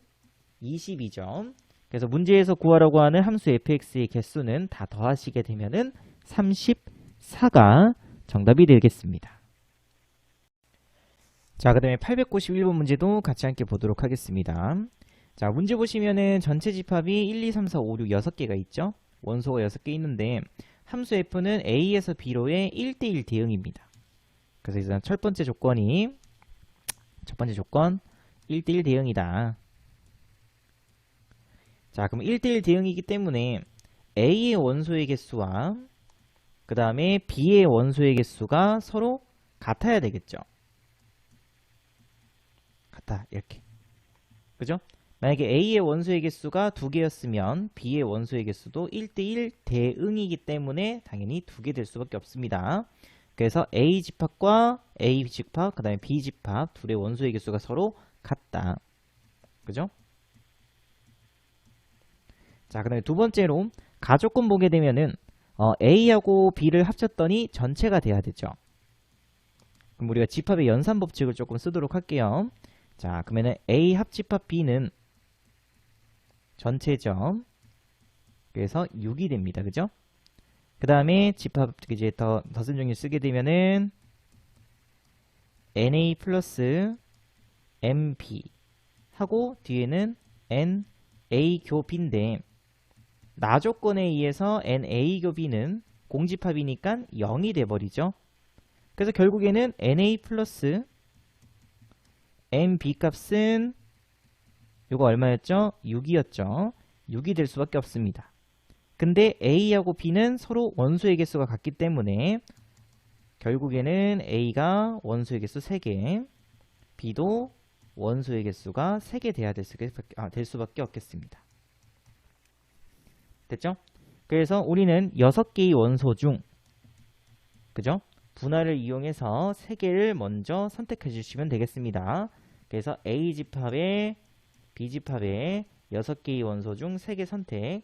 20이죠. 그래서 문제에서 구하라고 하는 함수 fx의 개수는 다 더하시게 되면은 34가 정답이 되겠습니다. 자, 그 다음에 891번 문제도 같이 함께 보도록 하겠습니다. 자, 문제 보시면은 전체 집합이 1, 2, 3, 4, 5, 6, 6개가 있죠. 원소가 6개 있는데 함수 f는 a에서 b로의 1대1 대응입니다. 그래서 일단 첫 번째 조건 1대1 대응이다. 자, 그럼 1대1 대응이기 때문에 a의 원소의 개수와 그 다음에 B의 원소의 개수가 서로 같아야 되겠죠. 같아, 이렇게. 그죠? 만약에 A의 원소의 개수가 2개였으면 B의 원소의 개수도 1대1 대응이기 때문에 당연히 2개 될 수밖에 없습니다. 그래서 A 집합과 A 집합, 그 다음에 B 집합 둘의 원소의 개수가 서로 같다. 그죠? 자, 그 다음에 두 번째로 가조건 보게 되면은 A하고 B를 합쳤더니 전체가 돼야 되죠. 그럼 우리가 집합의 연산 법칙을 조금 쓰도록 할게요. 자, 그러면은 A 합집합 B는 전체점. 그래서 6이 됩니다. 그죠? 그 다음에 집합 이제 더슨 종류 쓰게 되면은 NA 플러스 MB 하고 뒤에는 NA 교 B인데 나조건에 의해서 NA 교 B는 공집합이니까 0이 돼버리죠. 그래서 결국에는 NA 플러스 MB 값은 요거 얼마였죠? 6이었죠. 6이 될 수밖에 없습니다. 근데 A하고 B는 서로 원소의 개수가 같기 때문에 결국에는 A가 원소의 개수 3개, B도 원소의 개수가 3개 돼야 될 수밖에 없겠습니다. 됐죠? 그래서 우리는 6개의 원소 중 그죠? 분할을 이용해서 3개를 먼저 선택해 주시면 되겠습니다. 그래서 A집합에 B집합에 6개의 원소 중 3개 선택,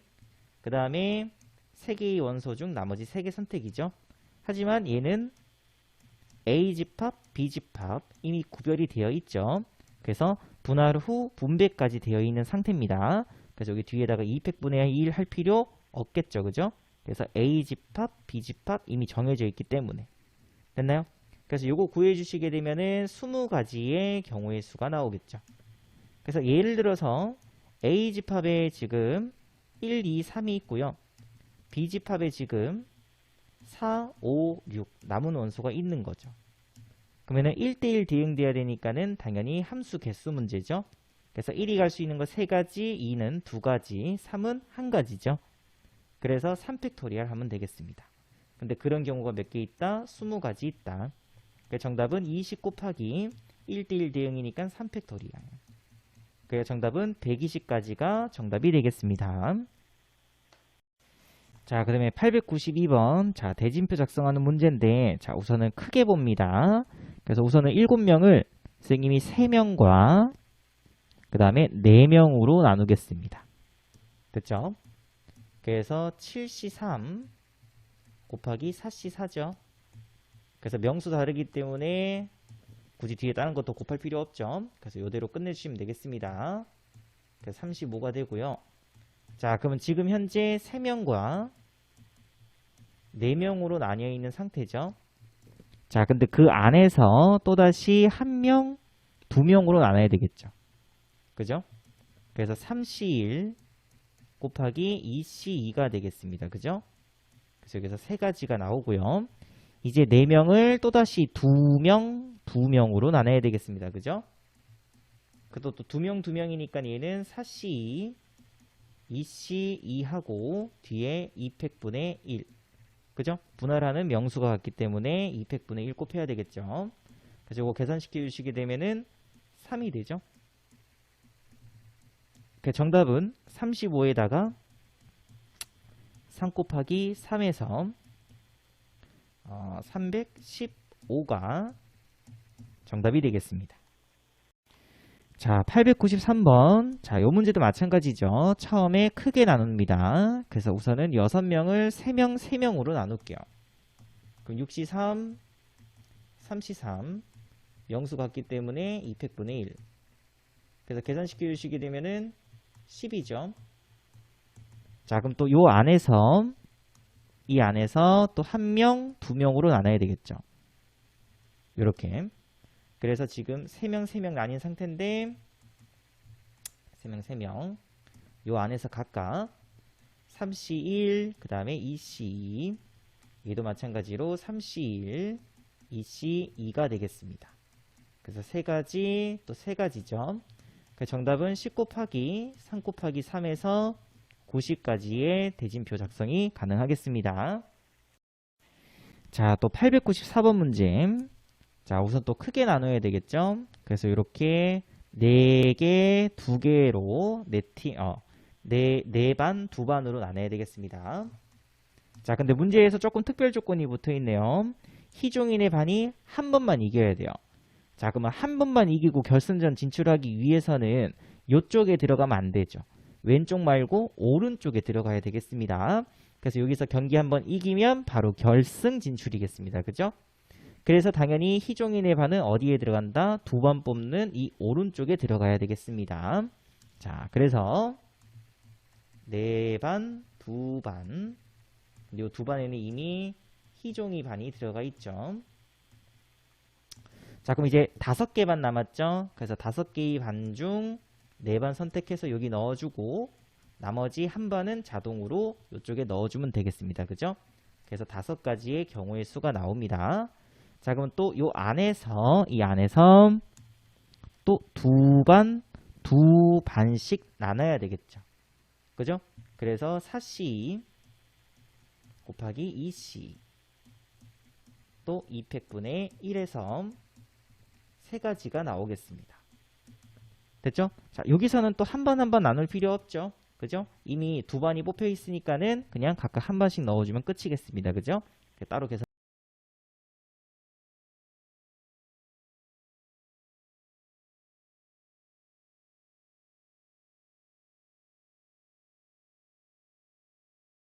그 다음에 3개의 원소 중 나머지 3개 선택이죠. 하지만 얘는 A집합, B집합 이미 구별이 되어 있죠. 그래서 분할 후 분배까지 되어 있는 상태입니다. 그래서 여기 뒤에다가 2팩분의 1 할 필요 없겠죠. 그죠? 그래서 A집합, B집합 이미 정해져 있기 때문에. 됐나요? 그래서 요거 구해주시게 되면은 20가지의 경우의 수가 나오겠죠. 그래서 예를 들어서 A집합에 지금 1, 2, 3이 있고요. B집합에 지금 4, 5, 6 남은 원소가 있는 거죠. 그러면은 1대1 대응돼야 되니까는 당연히 함수 개수 문제죠. 그래서 1이 갈 수 있는 거 3가지, 2는 2가지, 3은 1가지죠. 그래서 3팩토리얼 하면 되겠습니다. 근데 그런 경우가 몇 개 있다? 20가지 있다. 그래서 정답은 20 곱하기 1대1 대응이니까 3팩토리얼. 그래서 정답은 120가지가 정답이 되겠습니다. 자, 그 다음에 892번. 자, 대진표 작성하는 문제인데, 자, 우선은 크게 봅니다. 그래서 우선은 7명을 선생님이 3명과 그 다음에 4명으로 나누겠습니다. 됐죠? 그래서 7C3 곱하기 4C4죠. 그래서 명수 다르기 때문에 굳이 뒤에 다른 것도 곱할 필요 없죠. 그래서 이대로 끝내주시면 되겠습니다. 그래서 35가 되고요. 자, 그러면 지금 현재 3명과 4명으로 나뉘어 있는 상태죠. 자, 근데 그 안에서 또다시 1명, 2명으로 나눠야 되겠죠. 그죠? 그래서 3C1 곱하기 2C2가 되겠습니다. 그죠? 그래서 여기서 3가지가 나오고요. 이제 4명을 또다시 2명으로 나눠야 되겠습니다. 그죠? 그것도 또 2명이니까 얘는 4C2, 2C2하고 뒤에 2팩분의 1. 그죠? 분할하는 명수가 같기 때문에 2팩분의 1 곱해야 되겠죠. 그래서 이거 계산시켜 주시게 되면은 3이 되죠. 그 정답은 35에다가 3 곱하기 3에서 315가 정답이 되겠습니다. 자, 893번. 자, 요 문제도 마찬가지죠. 처음에 크게 나눕니다. 그래서 우선은 6명을 3명, 3명으로 나눌게요. 그럼 6C3, 3C3. 명수 같기 때문에 2팩분의 1. 그래서 계산시켜 주시게 되면은 10이죠. 자, 그럼 또 요 안에서 이 안에서 또 1명, 2명으로 나눠야 되겠죠. 요렇게. 그래서 지금 3명, 3명 나뉜 상태인데 3명, 3명 요 안에서 각각 3C1, 그 다음에 2C2 얘도 마찬가지로 3C1, 2C2가 되겠습니다. 그래서 3가지, 또 3가지죠. 정답은 10 곱하기 3 곱하기 3에서 90까지의 대진표 작성이 가능하겠습니다. 자, 또 894번 문제. 자, 우선 또 크게 나눠야 되겠죠? 그래서 이렇게 4개, 2개로 네 반, 2반으로 나눠야 되겠습니다. 자, 근데 문제에서 조금 특별 조건이 붙어 있네요. 희종인의 반이 한 번만 이겨야 돼요. 자, 그러면 한 번만 이기고 결승전 진출하기 위해서는 이쪽에 들어가면 안 되죠. 왼쪽 말고 오른쪽에 들어가야 되겠습니다. 그래서 여기서 경기 한번 이기면 바로 결승 진출이겠습니다. 그죠? 그래서 당연히 희종인의 반은 어디에 들어간다? 2번 뽑는 이 오른쪽에 들어가야 되겠습니다. 자, 그래서 4반, 2반. 이 2반에는 이미 희종이 반이 들어가 있죠. 자, 그럼 이제 5개 반 남았죠? 그래서 5개의 반 중 4반 선택해서 여기 넣어주고 나머지 한 반은 자동으로 이쪽에 넣어주면 되겠습니다. 그죠? 그래서 5가지의 경우의 수가 나옵니다. 자, 그럼 또 이 안에서 또 2반씩 나눠야 되겠죠. 그죠? 그래서 4C 곱하기 2C 또 2팩분의 1에서 3가지가 나오겠습니다. 됐죠? 자, 여기서는 또 한 반 한 반 나눌 필요 없죠. 그죠? 이미 2반이 뽑혀 있으니까는 그냥 각각 한 반씩 넣어주면 끝이겠습니다. 그죠? 따로 계산